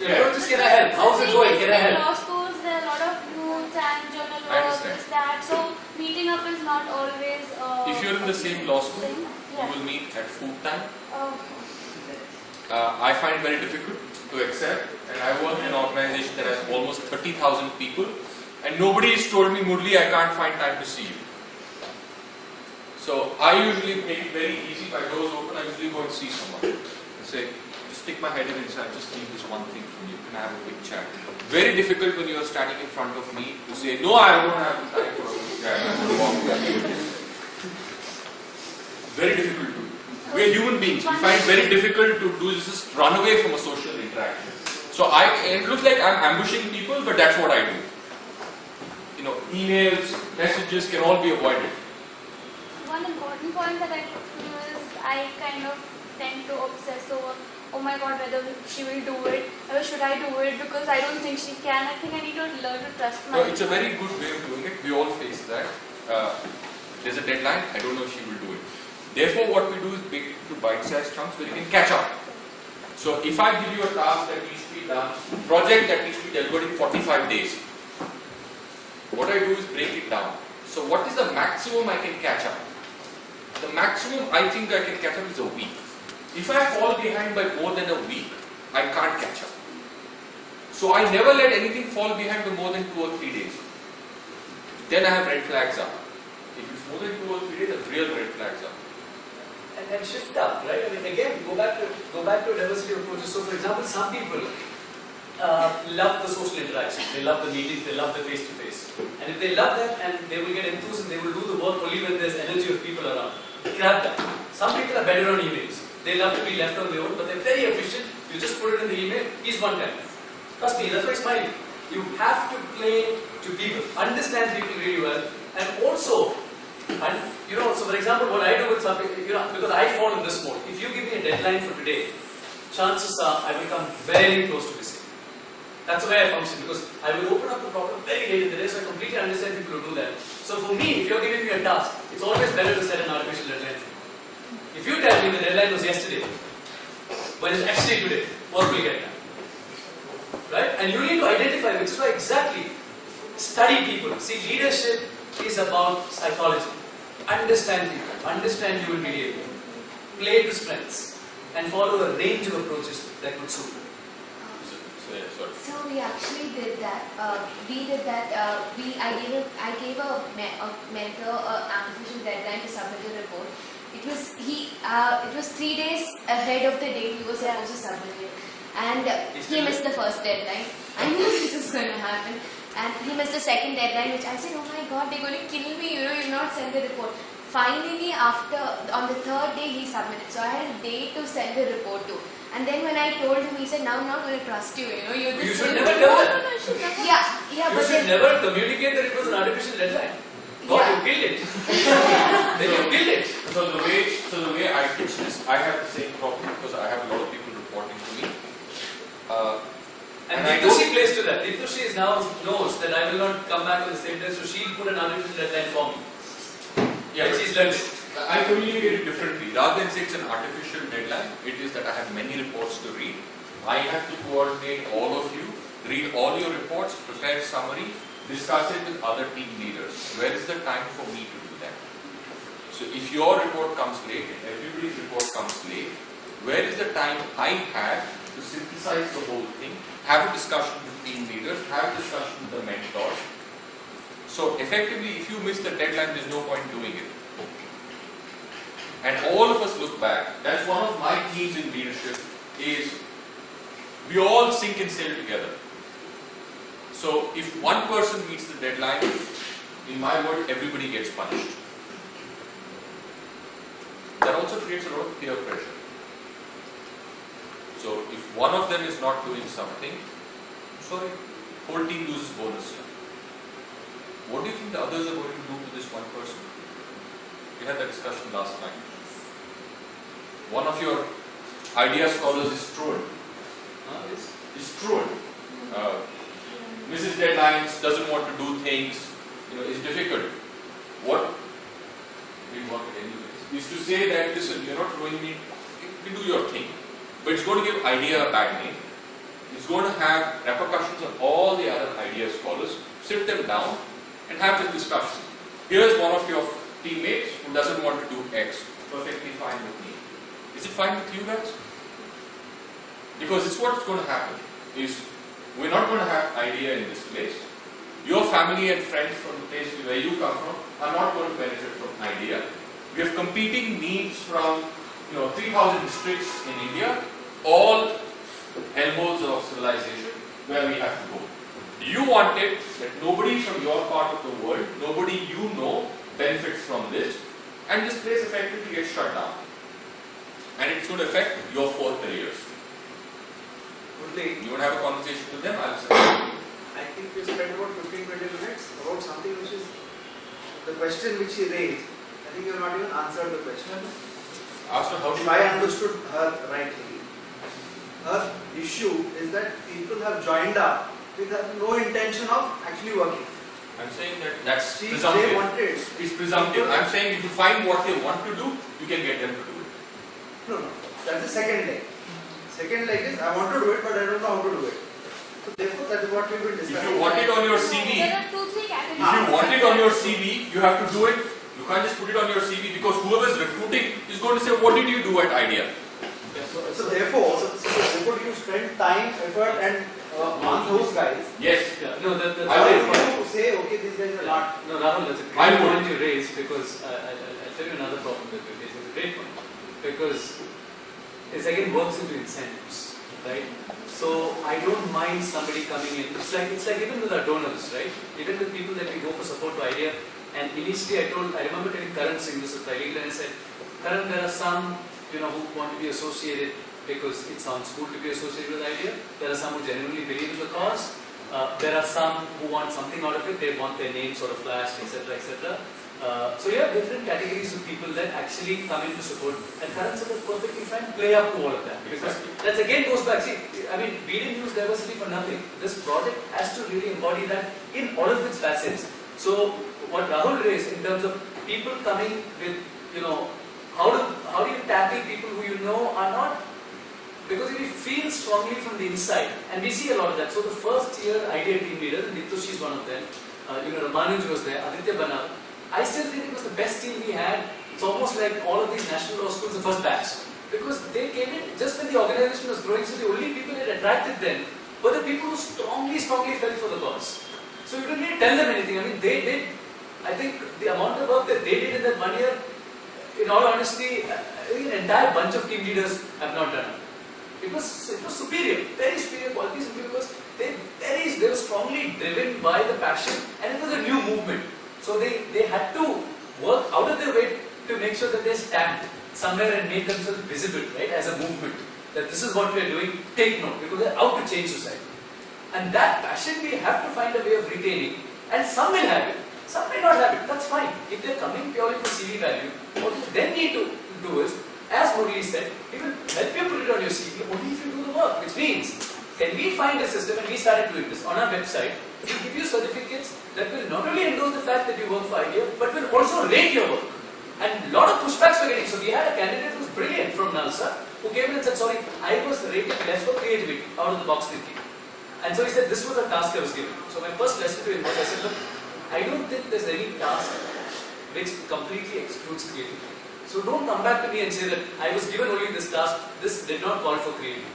Yeah. Don't just can I help? How's it going? Can I help? Law schools, there are a lot of rules and journal I work, understand. this, that. So meeting up is not always. If you're in the same law school, thing. you Yeah. will meet at food time. Oh. I find it very difficult to accept, and I work in an organization that has almost 30,000 people, and nobody has told me, Murli, I can't find time to see you. So I usually make it very easy. By doors open, I usually go and see someone and say, just stick my head in and say, I just need this one thing from you. Can I have a quick chat? Very difficult when you are standing in front of me to say, no, I don't have the time for a quick chat. I'm going to walk away. Very difficult to do. We are human beings. We find it very difficult to do this, just run away from a social interaction. So it looks like I'm ambushing people, but that's what I do. Emails, messages can all be avoided. One important point that I feel is I kind of tend to obsess over, oh my god, whether she will do it, or should I do it because I don't think she can. I think I need to learn to trust No, my. it's a very good way of doing it. We all face that. There's a deadline. I don't know if she will do it. Therefore, what we do is break it into bite-sized chunks where you can catch up. So, if I give you a task that needs to be done, project that needs to be delivered in 45 days, what I do is break it down. So, what is the maximum I can catch up? The maximum I think I can catch up is a week. If I fall behind by more than a week, I can't catch up. So I never let anything fall behind by more than 2 or 3 days. Then I have red flags up. If it's more than 2 or 3 days, the real red flags up. And shift up, right? I mean, again, go back to diversity of approaches. So, for example, some people love the social interaction. They love the meetings. They love the face-to-face. And if they love that, and they will get enthused, and they will do the work only when there's energy of people around. Grab that. Some people are better on emails. They love to be left on their own, but they're very efficient. You just put it in the email. He's one time. Trust me, that's why it's smiling. You have to play to people, understand people really well, and also. And so for example, what I do with something, because I fall in this mode. If you give me a deadline for today, chances are I will come very close to missing. That's the way I function, because I will open up the problem very late in the day, so I completely understand people who do that. So for me, if you're giving me a task, it's always better to set an artificial deadline for me. If you tell me the deadline was yesterday, but it's actually today, what will get done? Right? And you need to identify, which is why exactly study people. See, leadership is about psychology. Understand people, understand human behavior, play to strengths, and follow a range of approaches that would suit you. So we actually did that. I gave a mentor an artificial deadline to submit a report. It was 3 days ahead of the date he was supposed to submit it, and he missed the first deadline. I knew this was going to happen. And he missed the second deadline, which I said, oh my god, they're going to kill me, you've not sent the report. Finally, on the third day, he submitted. So I had a day to send the report to. And then when I told him, he said, now I'm not going to trust you, you're just... You should never tell that. No, I should never. Yeah, You but should then... never communicate that it was an artificial deadline. God, Yeah. you killed it. Then you killed it. So the way I teach this, I have the same problem because I have a lot of people reporting to me. And I Deeptushi plays to that. Deeptushi knows that I will not come back on the same day, so she'll put an artificial deadline for me. Yeah, She's learned it. I communicate it differently. Rather than say it's an artificial deadline, it is that I have many reports to read. I have to coordinate all of you, read all your reports, prepare a summary, discuss it with other team leaders. Where is the time for me to do that? So if your report comes late and everybody's report comes late, where is the time I have to synthesize the whole thing, have a discussion with team leaders, have a discussion with the mentors. So effectively, if you miss the deadline, there's no point doing it. And all of us look back. That's one of my themes in leadership is we all sink and sail together. So if one person meets the deadline, in my word, everybody gets punished. That also creates a lot of peer pressure. So if one of them is not doing something, sorry, whole team loses bonus. What do you think the others are going to do to this one person? We had that discussion last night. One of your idea scholars is Struan. Is Struan. Misses deadlines, doesn't want to do things, is difficult. What we want it anyways is to say that, listen, you're not ruining me, you do your thing. But it's going to give idea a bad name. It's going to have repercussions on all the other idea scholars. Sit them down and have this discussion. Here's one of your teammates who doesn't want to do X. Perfectly fine with me. Is it fine with you guys? Because it's what's going to happen is we're not going to have idea in this place. Your family and friends from the place where you come from are not going to benefit from idea. We have competing needs from 3,000 districts in India, all elbows of civilization where we have to go. You wanted that nobody from your part of the world, nobody you know benefits from this, and this place effectively gets shut down. And it's going to affect your 4 careers. You want to have a conversation with them? I'll say. I think we spent about 15-20 minutes about something which is the question which he raised. I think you have not even answered the question. Asked her how If I understood her rightly, our issue is that people have joined up with no intention of actually working. I'm saying that that's See, presumptive. they wanted. It's presumptive. I'm saying if you find what they want to do, you can get them to do it. No, no. That's the second leg. Second leg is I want to do it, but I don't know how to do it. So therefore, that is what we will If discuss. you want it on your CV, There are 2-3 if categories. you want it on your CV, you have to do it. You can't just put it on your CV because whoever is recruiting is going to say, what did you do at IDEA? So therefore, you spend time, effort, and on those guys. Yes. Yeah, no, that's I a will. great point. You say, okay, these guys are not. No, Rahul, that's a I great would. point you raised because I'll tell you another problem that we're facing. It's a great point because it's again works into incentives, right? So I don't mind somebody coming in. It's like even with our donors, right? Even with people that we go for support to IDEA. And initially I remember telling Karan Singh this with Trilegal, and I said, Karan, there are some who want to be associated because it sounds cool to be associated with IDEA. There are some who genuinely believe in the cause. There are some who want something out of it. They want their name sort of flashed, etc., etc. So you have different categories of people that actually come in to support. And Karan said that's perfectly fine. Play up to all of that because that again goes back. See, I mean, we didn't use diversity for nothing. This project has to really embody that in all of its facets. So what Rahul raised in terms of people coming with, how do you tackle people who are not, because if you feel strongly from the inside, and we see a lot of that. So the first year IDEA team leaders, and Nitushi is one of them, Ramanuj was there, Aditya Banal, I still think it was the best team we had. It's almost like all of these national law schools, the first batch. Because they came in just when the organization was growing, so the only people that attracted them were the people who strongly felt for the cause. So you don't need to tell them anything. I mean, they did. I think the amount of work that they did in that 1 year, in all honesty, an entire bunch of team leaders have not done it. It was superior, very superior quality simply because they were strongly driven by the passion, and it was a new movement. So they had to work out of their way to make sure that they stand somewhere and make themselves visible, right, as a movement. That this is what we are doing, take note, because they're out to change society. And that passion we have to find a way of retaining, and some will have it, some may not have it, that's fine. If they're coming purely for CV value, what you then need to do is, as Murali said, we will help you put it on your CV only if you do the work, which means, can we find a system, and we started doing this on our website, to give you certificates that will not only endorse the fact that you work for IDEA, but will also rate your work. And a lot of pushbacks were getting. So we had a candidate who was brilliant from NALSA, who came in and said, sorry, I was rated less for creativity, out of the box thinking. And so he said, this was a task I was given. So my first lesson to him was, I said, look, I don't think there's any task which completely excludes creativity. So don't come back to me and say that I was given only this task, this did not call for creativity.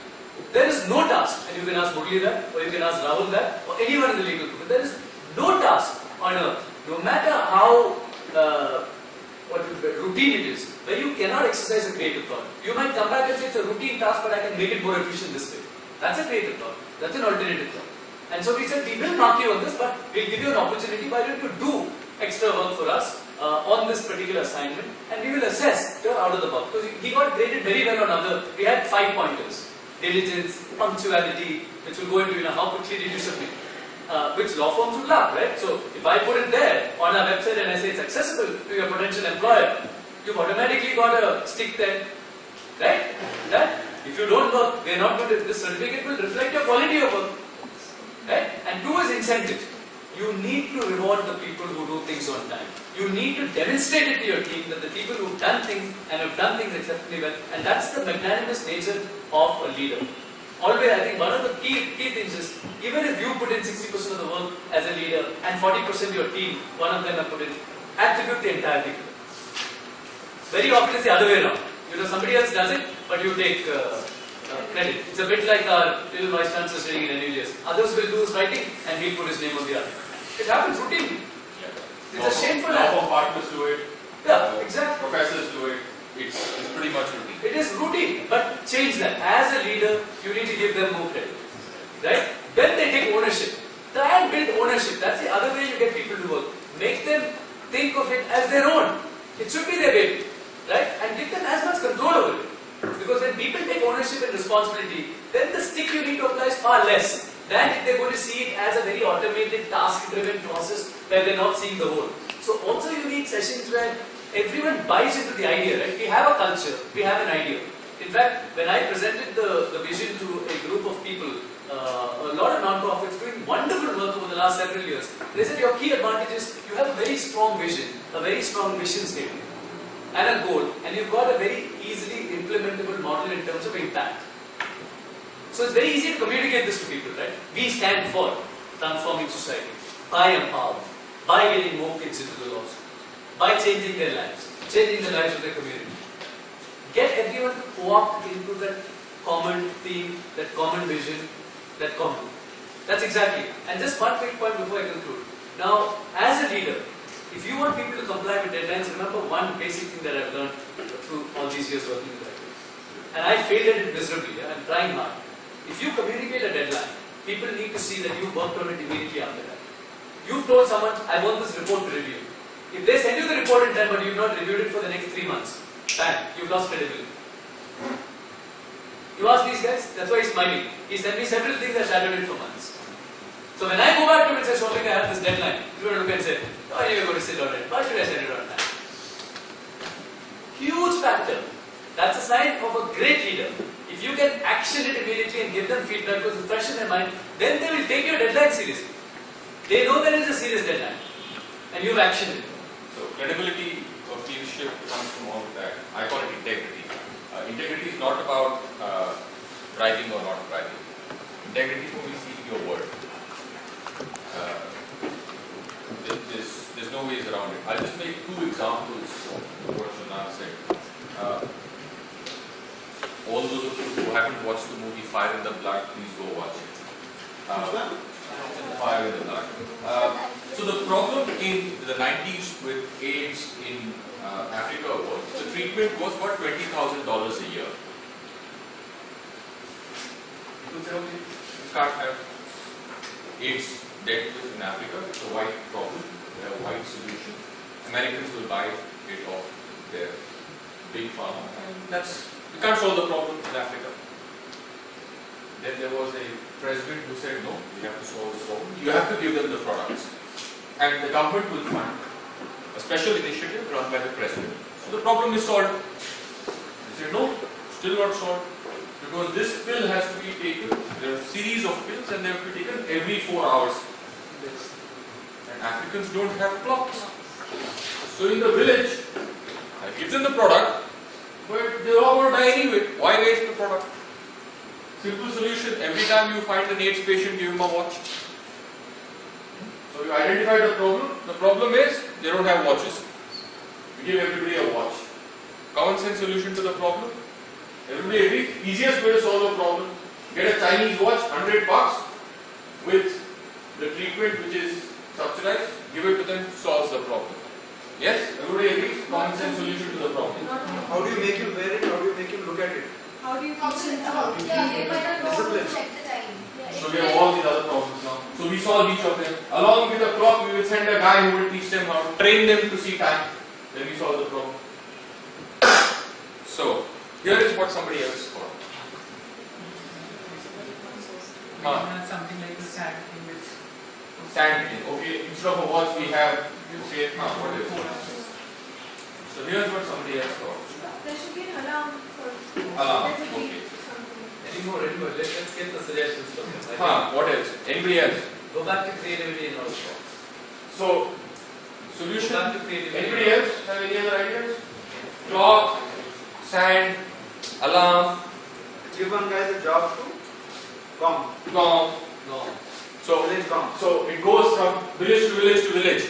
There is no task, and you can ask Murali that, or you can ask Rahul that, or anyone in the legal group. There is no task on earth, no matter how routine it is, where you cannot exercise a creative thought. You might come back and say it's a routine task, but I can make it more efficient this way. That's a creative thought. That's an alternative thought. And so we said, we will knock you on this, but we'll give you an opportunity. Why don't you do extra work for us on this particular assignment, and we will assess you're out of the box. Because he got graded very well on other. We had 5 pointers: diligence, punctuality, which will go into how quickly did you submit. Which law firms would love, right? So if I put it there on our website and I say it's accessible to your potential employer, you've automatically got a stick there, right? That if you don't work, we are not going to, this certificate will reflect your quality of work, right? And 2 is incentive. You need to reward the people who do things on time. You need to demonstrate it to your team that the people who've done things and have done things exceptionally well, and that's the magnanimous nature of a leader. Always, I think one of the key things is, even if you put in 60% of the work as a leader and 40% your team, one of them have put in, attribute the entire thing. Very often it's the other way around. Somebody else does it, but you take credit. It's a bit like our little vice chancellor sitting in NUJS. Others will do his writing and he'll put his name on the article. It happens routinely. It's a shameful act. Law firm partners do it. Yeah, exactly. Professors do it. It's pretty much routine. It is routine, but change that. As a leader, you need to give them more credit. Right? When they take ownership, try and build ownership. That's the other way you get people to work. Make them think of it as their own. It should be their baby. Right? And give them as much control over it. Because when people take ownership and responsibility, then the stick you need to apply is far less than if they're going to see it as a very automated, task-driven process where they're not seeing the whole. So also you need sessions where everyone buys into the idea, right? We have a culture, we have an idea. In fact, when I presented the vision to a group of people, a lot of non-profits doing wonderful work over the last several years, they said your key advantage is you have a very strong vision, a very strong mission statement, and a goal, and you've got a very easily implementable model in terms of impact. So it's very easy to communicate this to people, right? We stand for transforming society, by empower, by getting more kids into the law school, by changing their lives, changing the lives of their community. Get everyone to co-opt into that common theme, that common vision, that common. That's exactly. And just one quick point before I conclude. Now, as a leader, if you want people to comply with deadlines, remember one basic thing that I've learned through all these years working with IT. And I failed at it miserably. I'm trying hard. If you communicate a deadline, people need to see that you worked on it immediately after that. You've told someone, I want this report to review. If they send you the report in time but you've not reviewed it for the next 3 months, bang, you've lost credibility. You ask these guys, that's why he's smiling. He sent me several things I shadowed it for months. So when I go back to him and say, Shobhik, I have this deadline, he's going to look and say, why are you going to sit on it? Why should I send it on time? Huge factor. That's a sign of a great leader. If you can action it immediately and give them feedback because it's fresh in their mind, then they will take your deadline seriously. They know there is a serious deadline and you've actioned it. So credibility of leadership comes from all of that. I call it integrity. Integrity is not about writing or not writing. Integrity is only seeing your word. There's no ways around it. I'll just make 2 examples of what Shunan said. All those of you who haven't watched the movie Fire in the Blood, please go watch it. Fire in the Blood. So the problem in the 90s with AIDS in Africa was the treatment was about $20,000 a year. People say, okay, you can't have AIDS dealt with in Africa. It's a white problem. They have a white solution. Americans will buy it off their big pharma, and we can't solve the problem in Africa. Then there was a president who said, no, we have to solve the problem. You have to give them the products. And the government will fund a special initiative run by the president. So the problem is solved. They said, no, still not solved. Because this pill has to be taken, there are a series of pills and they have to be taken every 4 hours. And Africans don't have clocks. So in the village, I give them the product, but they're all going to die anyway. Why waste the product? Simple solution, every time you find an AIDS patient, give him a watch. So you identify the problem. The problem is, they don't have watches. We give everybody a watch. Common sense solution to the problem. Everybody agrees, easiest way to solve a problem. Get a Chinese watch, $100 with the treatment which is subsidized, give it to them, solves the problem. Yes? Everybody agrees? Common sense solution to the problem. How do you make him wear it? How do you make him look at it? How do you They might not know how to Discipline. check the time. So we have all these other problems now. So we solve each of them. Along with the clock, we will send a guy who will teach them how to train them to see time. Then we solve the problem. So, here is what somebody else got. Something like the sand thing which Sand thing. Okay, instead of a watch, we have. Okay, what is it? So here's what somebody else got. There should be an alarm for Alarm, there's a okay. beep, something. Anymore. Let's get the suggestions from them. What else? Anybody else? Go back to creativity and all of that. So, Go solution. back to creativity. Anybody else have any other ideas? Clock, sand, alarm, Give one guy the job to gong. gong. No. So, Village gong. so it goes from village to village to village,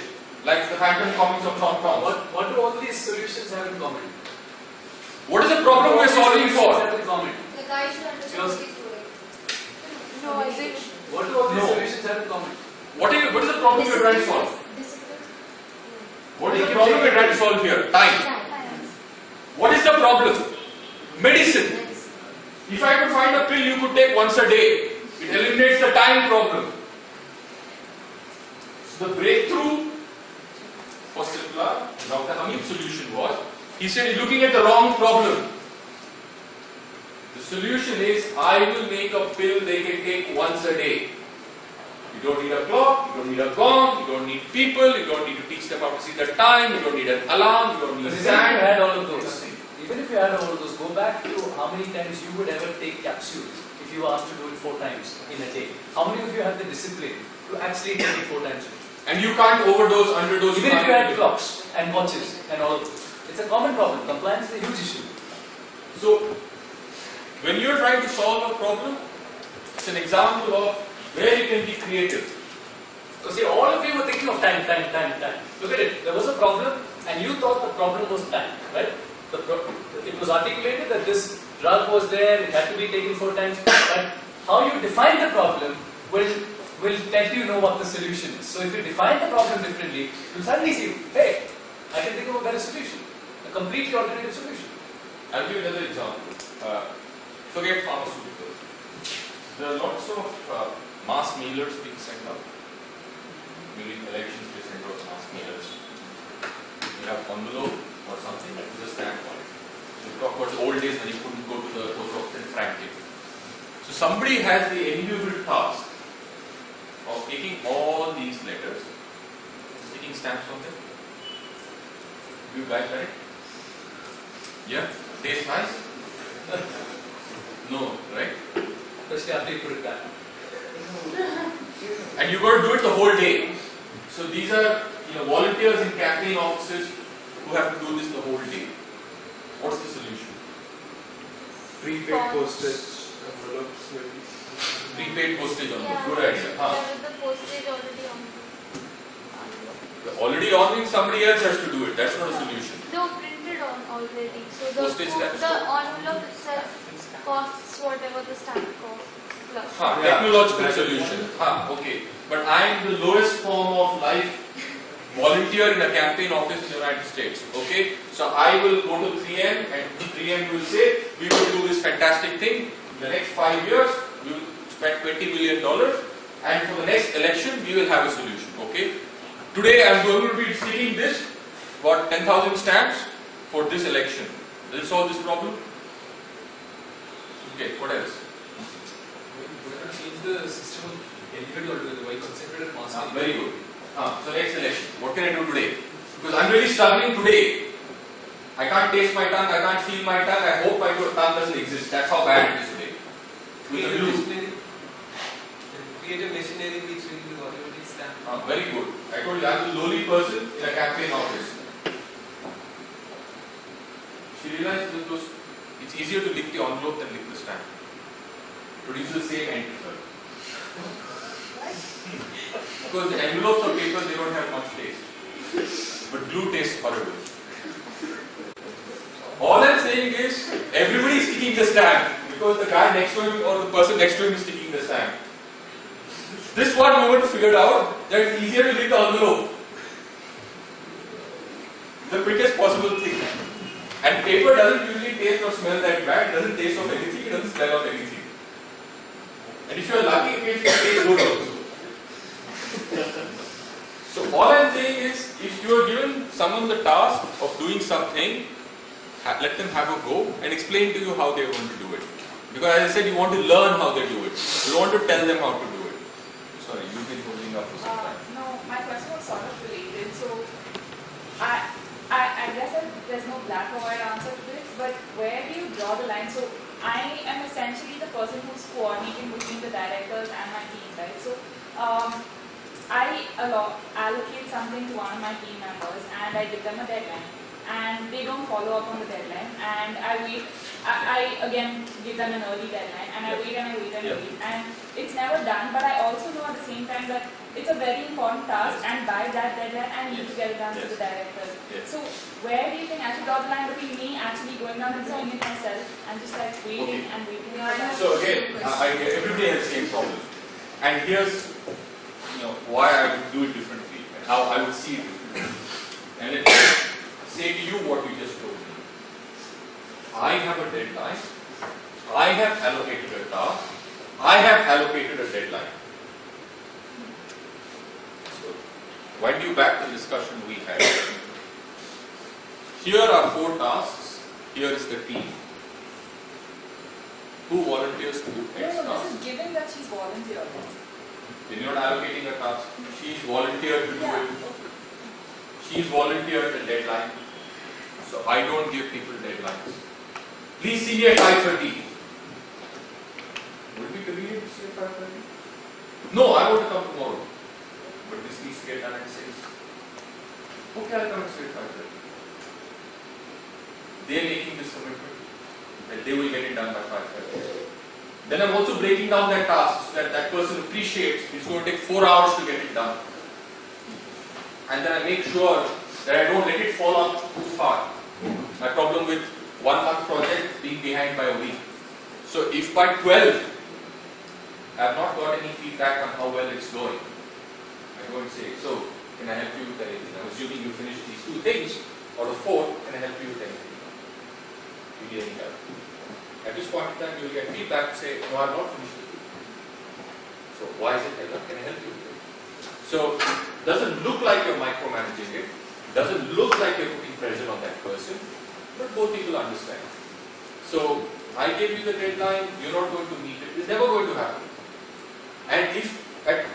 like the Phantom Comics of Hong Kong. What do all these solutions have in common? What is the problem we're solving What for? have in common? The guy should understand what he's doing. No, is it? What do all these No. solutions have in common? What is the problem we're trying to solve? Discipline. What is the problem we're trying to solve here? Time. Time. What is the problem? Medicine. Medicine. If I could find a pill you could take once a day, it eliminates the time problem. So the breakthrough for Cipla, Dr. Hamid's solution was, he said, you're looking at the wrong problem. The solution is, I will make a pill they can take once a day. You don't need a clock, you don't need a gong, you don't need people, you don't need to teach them how to see the time, you don't need an alarm, you don't need But you sand. had all of those. even if you had all those, go back to how many times you would ever take capsules if you were asked to do it 4 times in a day. How many of you have the discipline to actually take it 4 times a day? And you can't overdose, underdose. Even if you had clocks and watches and all of this. It's a common problem. Compliance is a huge issue. So, when you're trying to solve a problem, it's an example of where you can be creative. So see, all of you were thinking of time. Look at it. There was a problem and you thought the problem was time, right? It was articulated that this drug was there, it had to be taken 4 times, but how you define the problem will let you know what the solution is. So if you define the problem differently, you'll suddenly see, hey, I can think of a better solution, a completely alternative solution. I'll give you another example. Forget pharmaceuticals. There are lots of mass mailers being sent out. During elections, they send out mass mailers. You have envelope or something with a stamp on it. So you talk about the old days when you couldn't go to the post office and frank it. So somebody has the enviable task of taking all these letters, sticking stamps on them. Do you guys get it? Yeah? Tastes nice? No, right? Especially after you put it back. And you got to do it the whole day. So these are volunteers in campaign offices who have to do this the whole day. What's the solution? Prepaid postage envelopes maybe. Prepaid postage on Yeah, good idea. there is the postage already on Already on, somebody else has to do it. That's not a solution. No, printed on already. So the Postage stamp. the envelope itself costs whatever the stamp costs plus. Technological solution. Okay. But I am the lowest form of life volunteer in a campaign office in the United States. Okay. So I will go to 3M and 3M will say, we will do this fantastic thing. In the next 5 years, we will spend $20 million and for the next election, we will have a solution. Okay. Today I am going to be sticking this, about 10,000 stamps for this election. Will it solve this problem? Okay, what else? We're going to change the system of delivery altogether by concentrated mass. Very good. So next election, what can I do today? Because I'm really struggling today. I can't taste my tongue, I can't feel my tongue, I hope my tongue doesn't exist. That's how bad it is today. With the glue. Creative machinery which will already stamp. Very good. I told you I'm the lowly person in a campaign office. She realized that it's easier to lick the envelope than lick the stamp. Produces the same end result. Because the envelopes of paper, they don't have much taste. But glue tastes horrible. All I'm saying is, everybody is sticking the stamp because the guy next to him or the person next to him is sticking the stamp. This one moment figured out that it's easier to lick the envelope. The quickest possible thing. And paper doesn't usually taste or smell that bad, it doesn't taste of anything, it doesn't smell of anything. And if you're lucky, it tastes good also. So all I'm saying is, if you are given someone the task of doing something, let them have a go and explain to you how they are going to do it. Because as I said, you want to learn how they do it. You don't want to tell them how to do it. Sorry, you've been holding up for some time. No, my question was sort of related. So, I guess that there's no black or white answer to this, but where do you draw the line? So, I am essentially the person who's coordinating between the directors and my team, right? So, I allocate something to one of my team members and I give them a deadline. And they don't follow up on the deadline, and I wait. I again give them an early deadline, and I wait and I wait and I wait, and it's never done. But I also know at the same time that it's a very important task, and by that deadline, I need to get it done to the directors. So where do you think I should draw the line between me actually going down and doing it myself, and just like waiting and waiting? So again, everybody has the same problem, and here's why I would do it differently, and how I would see it differently, and it. Say to you what you just told me. I have a deadline. I have allocated a task. I have allocated a deadline. So, wind you back to the discussion we had. Here are 4 tasks. Here is the team. Who volunteers to do X No, task? this is given that she's volunteered. Then you're not allocating a task. She's volunteered to do Yeah. it. She's volunteered the deadline. So I don't give people deadlines. Please see me at 5:30. Would it be convenient to see at 5:30? No, I want to come tomorrow. But this needs to get done at 6. Okay, I'll come and stay at 5:30. They're making this commitment that they will get it done by 5:30. Then I'm also breaking down that task so that that person appreciates it's going to take 4 hours to get it done. And then I make sure that I don't let it fall up too far. My problem with 1 month project being behind by a week. So if by 12 I have not got any feedback on how well it's going, I'm going to say, so can I help you with anything? I'm assuming you finished these 2 things out of 4, can I help you with anything? You need any help? At this point in time, you will get feedback to say, no, I have not finished it. So why is it like that? Can I help you with it? So doesn't look like you're micromanaging it, doesn't look like you're putting pressure on that person, but both people understand. So I gave you the deadline, you're not going to meet it, it's never going to happen. And if at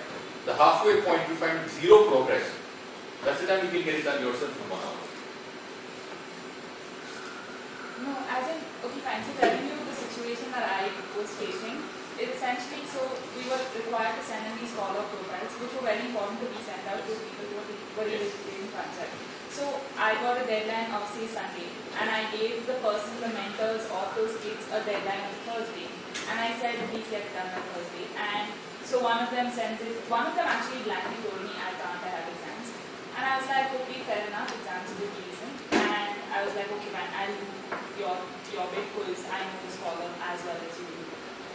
the halfway point you find 0 progress, that's the time you can get it done yourself in 1 hour. No, as in, okay, fine. So telling you the situation that I was facing, it essentially, so we were required to send in these follow-up profiles, which were very important to be sent out to people who were in concept. So I got a deadline of say Sunday, and I gave the person, the mentors of those kids, a deadline of Thursday, and I said please get it done by Thursday. And so one of them sends it. One of them actually blankly told me I can't, I have exams, and I was like, okay, fair enough, exams are good reason. And I was like, okay, fine, I'll do your bit because I know this column as well as you do.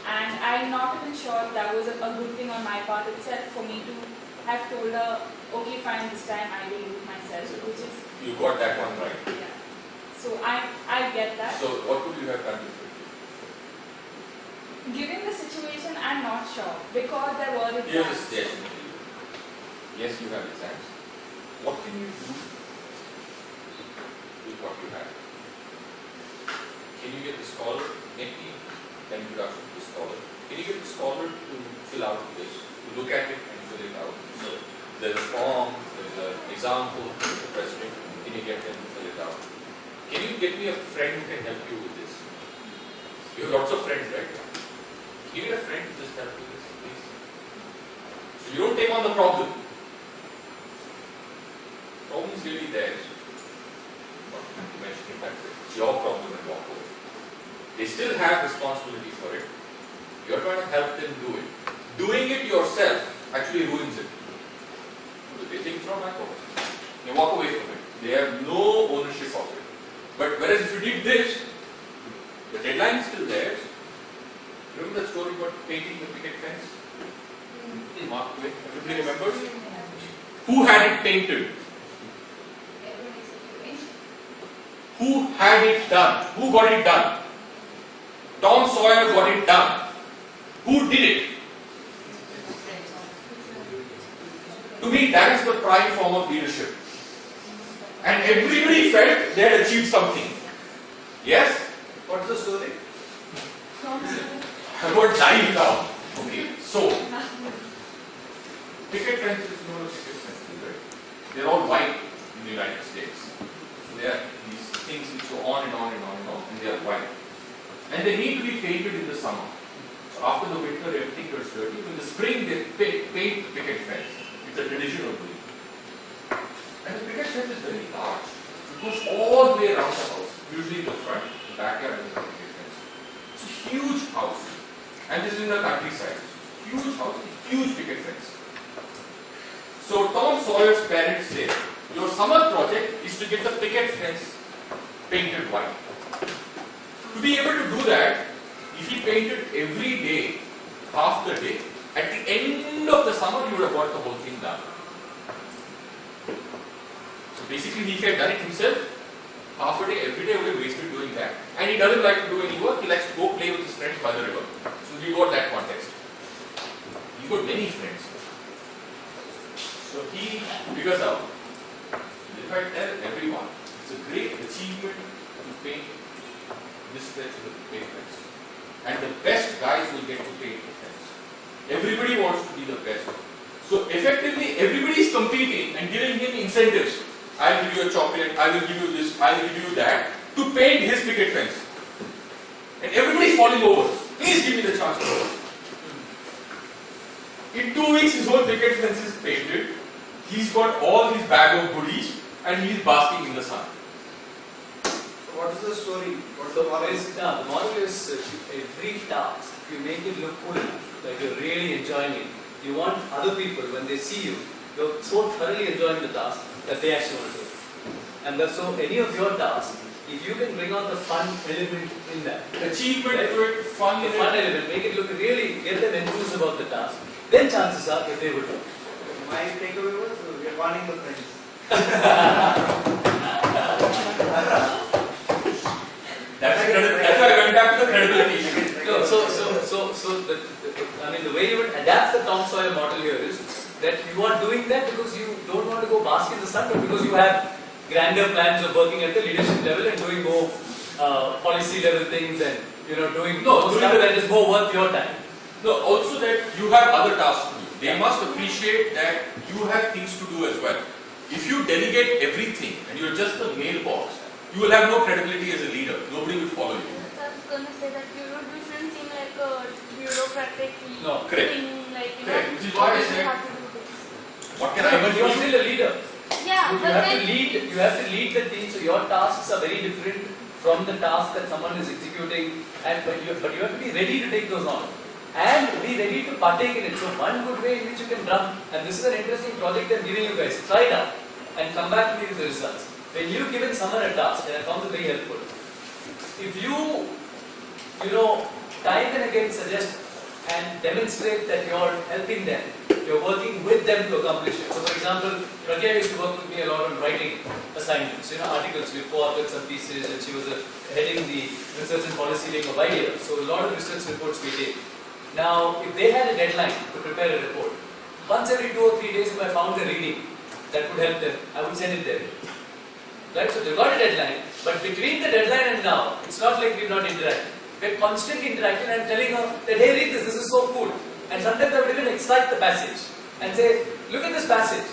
And I'm not even sure that was a good thing on my part itself for me to have told her, okay, fine, this time I will do it myself, which is... You got that one right. Yeah. So I get that. So what would you have done differently? Given the situation, I'm not sure because there were exams. Here's a suggestion. Yes, you have exams. What can you do with what you have? Can you get the scholar, maybe an introduction to the scholar? Can you get the scholar to fill out this, to look at it and fill it out? So there's a form, there's an example, the president. Can you get them to fill it out? Can you get me a friend who can help you with this? You have lots of friends, right? Can you get a friend to just help you with this, please? So you don't take on the problem. The problem is really theirs. Not to mention it that way. It's your problem and walk away. They still have responsibility for it. You're trying to help them do it. Doing it yourself actually ruins it. So they think it's not my problem. They walk away from it. They have no ownership of it. But whereas if you did this, the deadline is still theirs. Remember that story about painting the picket fence? Mark Twain. Everybody remembers? Who had it painted? Who had it done? Who got it done? Tom Sawyer got it done. Who did it? To me, that is the prime form of leadership. And everybody felt they had achieved something. Yes? What's the story? I won't dive now. Okay, so picket fences is known as picket fences, right? They're all white in the United States. So they are these things which go on and on and on and on, and they are white. And they need to be painted in the summer. So after the winter, everything gets dirty. In the spring, they paint the picket fence. It's a tradition of doing. And the picket fence is very large. It goes all the way around the house, usually in the front, the backyard, and the picket fence. It's a huge house. And this is in the countryside. Huge house, huge picket fence. So Tom Sawyer's parents say, your summer project is to get the picket fence painted white. To be able to do that, if he painted every day, half the day, at the end of the summer he would have got the whole thing done. So basically if he had done it himself, half a day, every day would have wasted doing that. And he doesn't like to do any work, he likes to go play with his friends by the river. So he got that context. He got many friends. So he figures out, if I tell everyone, it's a great achievement to paint this stretch of the paint fence. And the best guys will get to paint the fence. Everybody wants to be the best. So effectively, everybody is competing and giving him incentives. I'll give you a chocolate, I will give you this, I will give you that, to paint his picket fence. And everybody's falling over. Please give me the chance to go. In 2 weeks, his whole picket fence is painted. He's got all his bag of goodies and he's basking in the sun. So what is the story? What's So the moral? the model is every task, if you make it look cool enough, like you're really enjoying it, you want other people, when they see you, you're so thoroughly enjoying the task that they actually want to do it. And that's so any of your tasks, if you can bring out the fun element in that, Achievement right? to it, fun the in fun it. element, make it look really, get them enthused about the task, then chances are that they will do it. My takeaway was we are warning the friends. That's why I went back to the credibility. No, I mean, the way you would adapt the Tom Sawyer model here is that you are doing that because you don't want to go bask in the sun, but because you have grander plans of working at the leadership level and doing more policy level things and doing more stuff that is more worth your time. No, also that you have other tasks to do. They must appreciate that you have things to do as well. If you delegate everything and you're just the mailbox, you will have no credibility as a leader. Nobody will follow you. I was going to say that you shouldn't seem like a bureaucratic No, correct. thing, like, Correct. Which is why I you said, have to do this. what can I But do you are for you? still a leader. Yeah, You but have to then lead. You have to lead the team. So your tasks are very different from the task that someone is executing, but you have to be ready to take those on and be ready to partake in it. So one good way in which you can run, and this is an interesting project I'm giving you guys. Try it out and come back to me with the results. When you've given someone a task, and I found it very helpful. If you time and again suggest and demonstrate that you're helping them, you're working with them to accomplish it. So, for example, Pragya used to work with me a lot on writing assignments, articles. We co-authored some pieces, and she was heading the research and policy wing of IDEA. So, a lot of research reports we take. Now, if they had a deadline to prepare a report, once every 2 or 3 days, if I found a reading that would help them, I would send it there. Right? So, they've got a deadline, but between the deadline and now, it's not like we've not interacted. We're constantly interacting and telling her that, hey, read this is so cool. And sometimes I would even extract the passage and say, look at this passage.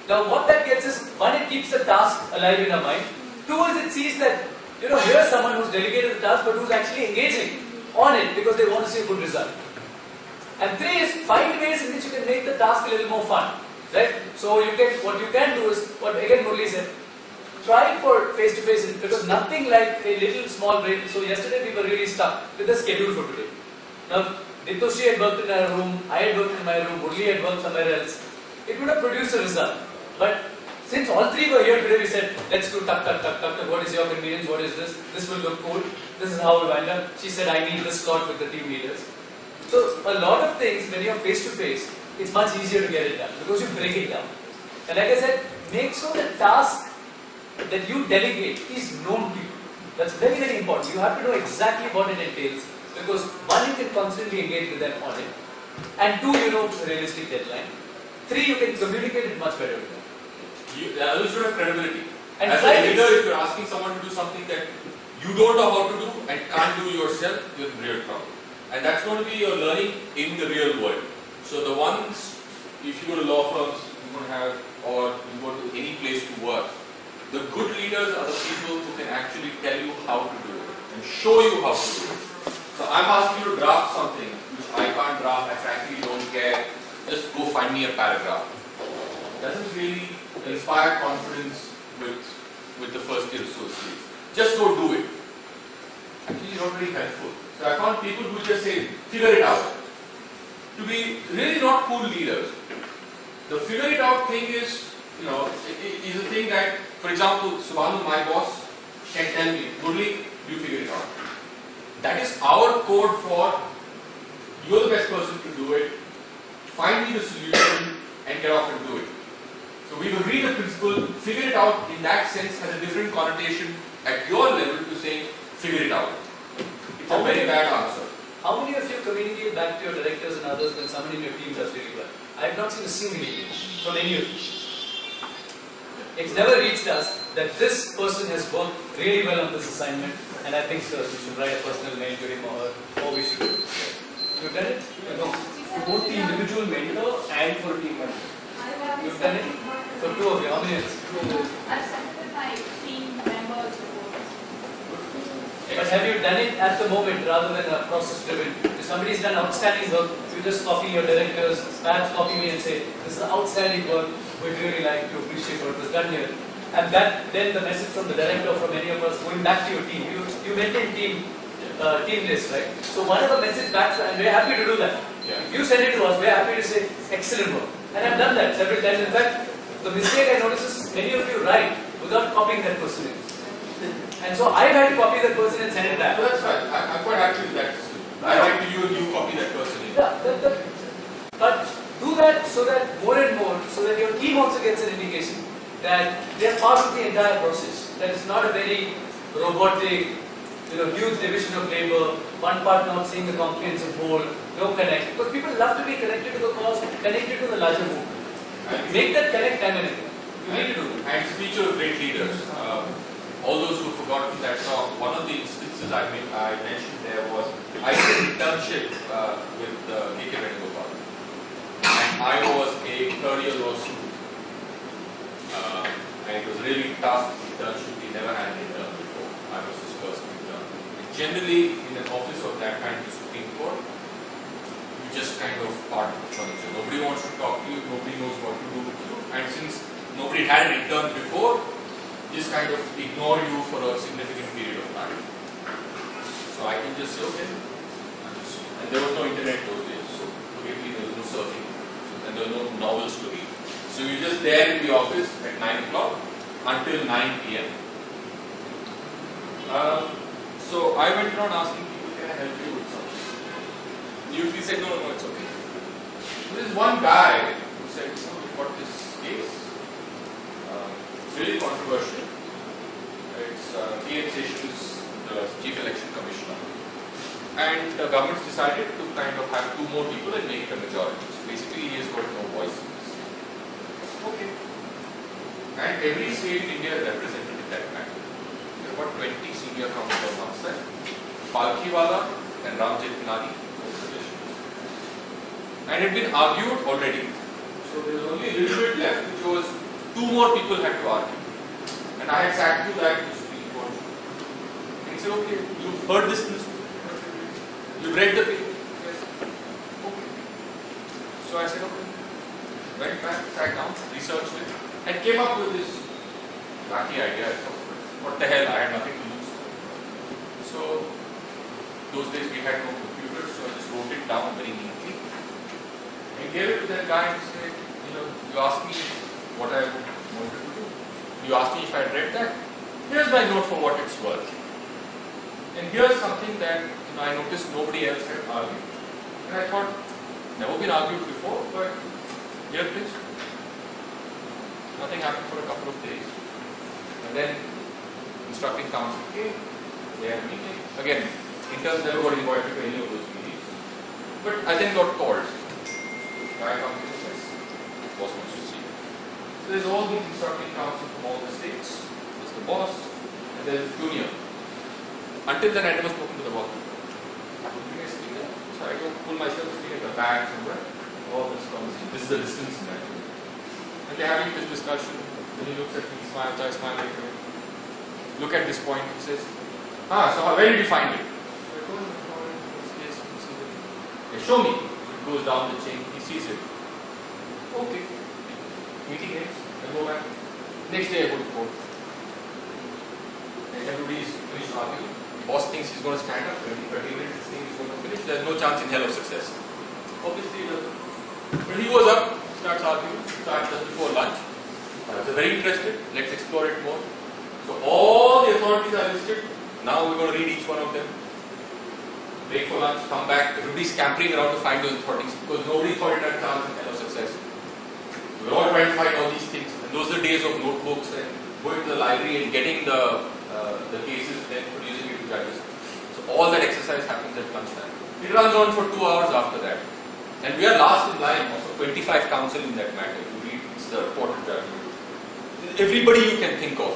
Now, what that gets is, one, it keeps the task alive in her mind. Two is it sees that, here's someone who's delegated the task but who's actually engaging on it because they want to see a good result. And three is, find ways in which you can make the task a little more fun. Right? So, what you can do is, what again Murli said, try for face-to-face, because nothing like a little small break. So yesterday we were really stuck with the schedule for today. Now, Ditoshi had worked in her room, I had worked in my room, Murli had worked somewhere else. It would have produced a result. But since all three were here today, we said, let's do tuck. What is your convenience? What is this? This will look cool. This is how we wind up. She said, I need this slot with the team leaders. So a lot of things, when you're face-to-face, it's much easier to get it done because you break it down. And like I said, make sure the task that you delegate is known to you. That's very, very important. You have to know exactly what it entails because one, you can constantly engage with them on it, and two, a realistic deadline. Three, you can communicate it much better with them. The others should have credibility. And as try a leader, this. if you're asking someone to do something that you don't know how to do and can't do yourself, you're in real trouble. And that's going to be your learning in the real world. So the ones, if you go to law firms, you're going to have, or you go to any place to work, the good leaders are the people who can actually tell you how to do it and show you how to do it. So I'm asking you to draft something which I can't draft, I frankly don't care, just go find me a paragraph. Doesn't really inspire confidence with the first year associates. Just go do it. Actually, not very helpful. So I found people who just say, figure it out. To be really not cool leaders. The figure it out thing is, is a thing that, for example, Subhanu, my boss, can tell me, Murli, you figure it out. That is our code for, you're the best person to do it, find me the solution and get off and do it. So we've agreed the principle, figure it out in that sense has a different connotation at your level to saying, figure it out. It's a very bad answer. How many of you communicate back to your directors and others when someone in your team does really well? I have not seen a single email from any of you. It's never reached us that this person has worked really well on this assignment, and I think, sir, you should write a personal mail to him or her, or we should do it. You've done it? No, for both the individual mentor and for a team member. have you You've done it? So two of you, how many? I've submitted my team members report. But have you done it at the moment rather than a process driven? If somebody's done outstanding work, you just copy your directors, perhaps copy me and say, this is outstanding work, we'd really like to appreciate what was done here. And that then the message from the director or from any of us going back to your team. You maintain team list, right? So whatever message back, and we're happy to do that. Yeah. If you send it to us, we're happy to say, excellent work. And I've done that several times. In fact, the mistake I notice is many of you write without copying that person in. And so I've had to copy that person and send it back. So that's fine. I'm quite happy with that. I write to you and you copy that person in. But do that so that more and more, so that your team also gets an indication that they are part of the entire process. That it's not a very robotic, huge division of labor, one part not seeing the comprehensive whole, no connect. Because people love to be connected to the cause, connected to the larger movement. Make that connect time and again. You need to do it. And speech of great leaders. All those who forgot that talk, one of the instances I mentioned there was I did an internship with K.K. Venugopal. And I was a third-year law student. And it was really tough internship. We never had an intern before. I was his first intern. And generally, in an office of that kind, the Supreme Court, you just kind of part of the furniture. Nobody wants to talk to you. Nobody knows what to do with you. And since nobody had an intern before, just kind of ignore you for a significant period of time. So I can just say, okay. And there was no internet those days, so forgive me, there was no surfing. And there were no novels to read. So you're just there in the office at 9 o'clock until 9 p.m. So I went around asking people, can I help you with something? Usually said, no, it's okay. So there's one guy who said, we've got this case. It's really controversial. It's P.M. Sessions, the Chief Election Commissioner. And the government's decided to kind of have two more people and make it a majority. So basically, he has got no voice in this. Okay. And every state in India is represented in that matter. There are about 20 senior councillors on side. Palkhiwala and Ram Jetnani. And it had been argued already. So there was only a little bit left, which was two more people had to argue. And I had sat through that in the Supreme Court. And he said, okay, you've heard this newspaper. You've read the paper. Yes. Okay. So I said, okay. Went back, sat down, researched it, and came up with this wacky idea. I thought, what the hell, I had nothing to lose. So, those days we had no computers, so I just wrote it down very neatly. And gave it to that guy and said, you asked me what I wanted to do. You asked me if I had read that. Here's my note for what it's worth. And here's something that I noticed nobody else had argued. And I thought, never been argued before, but here it is. Nothing happened for a couple of days. And then instructing counsel came, they had a meeting. Again, interns never got invited to any of those meetings. But I then got called. Guy comes in and says, boss wants to see you. So there's all these instructing counsel from all the states. There's the boss, and there's the junior. Until then, I never spoken to the boss. So I go pull myself sitting at the back somewhere. All this conversation. This is the distance in that. And they're having this discussion. Then he looks at me, smiles, I smile at him. Look at this point, he says, so where did you find it? So I told him, okay, show me. It goes down the chain, he sees it. Okay. Meeting ends, I go back. Next day I go to court. And everybody's finished arguing. The boss thinks he's going to stand up, 30 minutes, he thinks he's going to finish. There's no chance in hell of success. Obviously he doesn't. But he goes up, starts arguing, starts just before lunch. So very interested, let's explore it more. So all the authorities are listed. Now we're going to read each one of them. Break for lunch, come back. Everybody's scampering around to find those authorities because nobody thought it had a chance in hell of success. We're all trying to find all these things. And those are the days of notebooks and going to the library and getting the cases, then producing it to judges. So all that exercise happens at lunchtime. It runs on for 2 hours after that. And we are last in line, also 25 counsel in that matter. You read, it's the reported judgment. Everybody you can think of,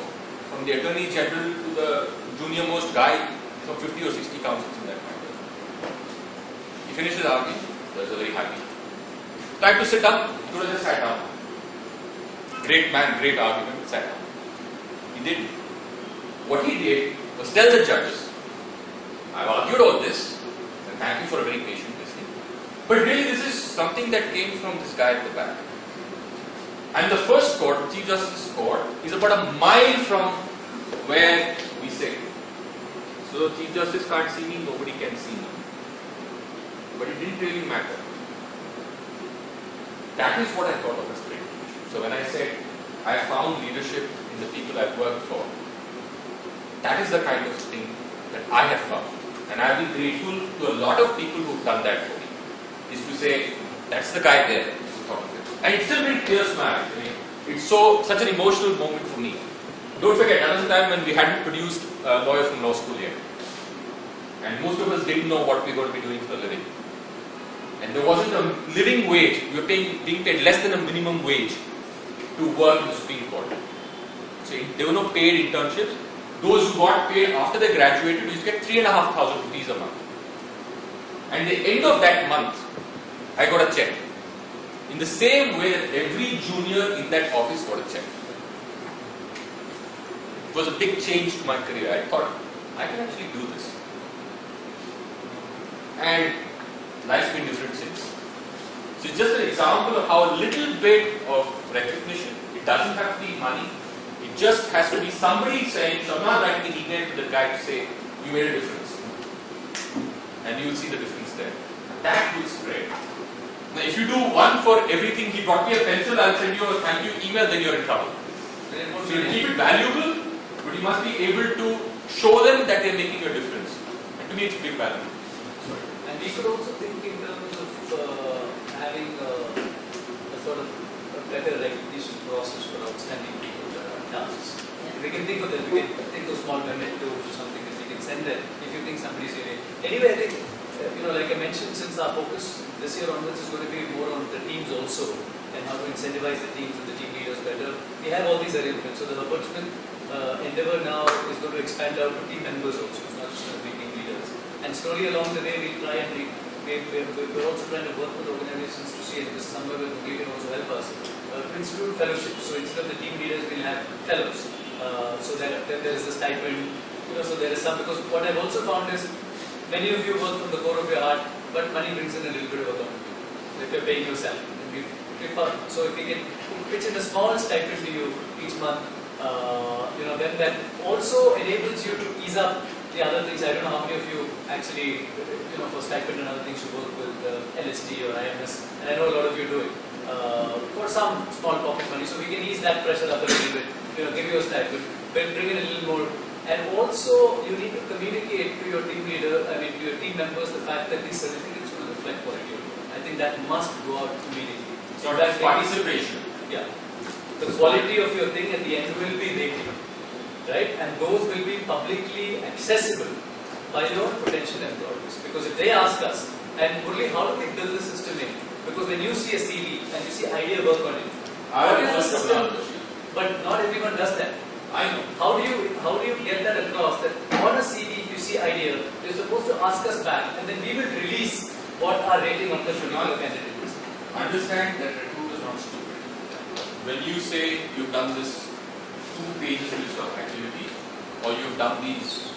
from the Attorney General to the junior most guy, some 50 or 60 counsels in that matter. He finishes arguing, he was very happy. Tried to sit down, he could have just sat down. great man, great argument, etc. He didn't. What he did was tell the judges, I've argued all this, and thank you for a very patient listening. But really this is something that came from this guy at the back. And the first court, the Chief Justice's court, is about a mile from where we sit. So the Chief Justice can't see me, nobody can see me. But it didn't really matter. That is what I thought of as great leadership. So when I said I found leadership in the people I've worked for, that is the kind of thing that I have found. And I'll be grateful to a lot of people who've done that for me. Is to say, that's the guy there who thought of it. And it still brings tears to my eyes. I mean, it's such an emotional moment for me. Don't forget, that was the time when we hadn't produced a lawyer from law school yet. And most of us didn't know what we were going to be doing for a living. And there wasn't a living wage. We were being paid less than a minimum wage to work in the Supreme Court. So there were no paid internships. Those who got paid after they graduated used to get 3,500 rupees a month. And at the end of that month, I got a check. In the same way that every junior in that office got a check. It was a big change to my career. I thought, I can actually do this. And life's been different since. So it's just an example of how a little bit of recognition, it doesn't have to be money, it just has to be somebody saying, so I'm not writing an email to the guy to say, you made a difference. And you will see the difference there. That will spread. Now if you do one for everything, he brought me a pencil, I'll send you a thank you email, then you're in trouble. So you keep it valuable, but you must be able to show them that they're making a difference. And to me it's a big value. And we could also think in terms of having a sort of a better recognition process for outstanding people tasks. We can think of them, we can think of small mementos or something that we can send them if you think somebody's really. Anyway, I think, like I mentioned, since our focus this year onwards is going to be more on the teams also and how to incentivize the teams and the team leaders better, we have all these arrangements. So the Ombudsman endeavor now is going to expand out to team members also, it's not just going to be team leaders. And slowly along the way, we try and we're also trying to work with organizations to see, and this is somewhere where we can also help us, to institute fellowships. So instead of the team leaders, we'll have fellows. So that there is a stipend, so there is some, because what I've also found is, many of you work from the core of your heart, but money brings in a little bit of accountability. So if you're paying yourself, so if we can pitch in a small stipend to you each month, then that also enables you to ease up the other things. I don't know how many of you actually, for stipend and other things, you work with LSD or IMS, and I know a lot of you do it for some small pocket money. So we can ease that pressure up a little bit. Give you a stipend, but bring in a little more. And also, you need to communicate to your team leader, to your team members, the fact that these certificates will reflect quality. I think that must go out immediately. So that's participation. Yeah. The quality of your thing at the end will be rated, right? And those will be publicly accessible by your potential employees. Because if they ask us, and only how do we build the system in? Because when you see a CV and you see idea work on it, what is the system? But not everyone does that. I know. How do you get that across? That on a CV, if you see idea, you're supposed to ask us back, and then we will release what our rating on the particular candidate is. Understand that recruit is not stupid. When you say you've done this 2 pages list of activities, or you've done these,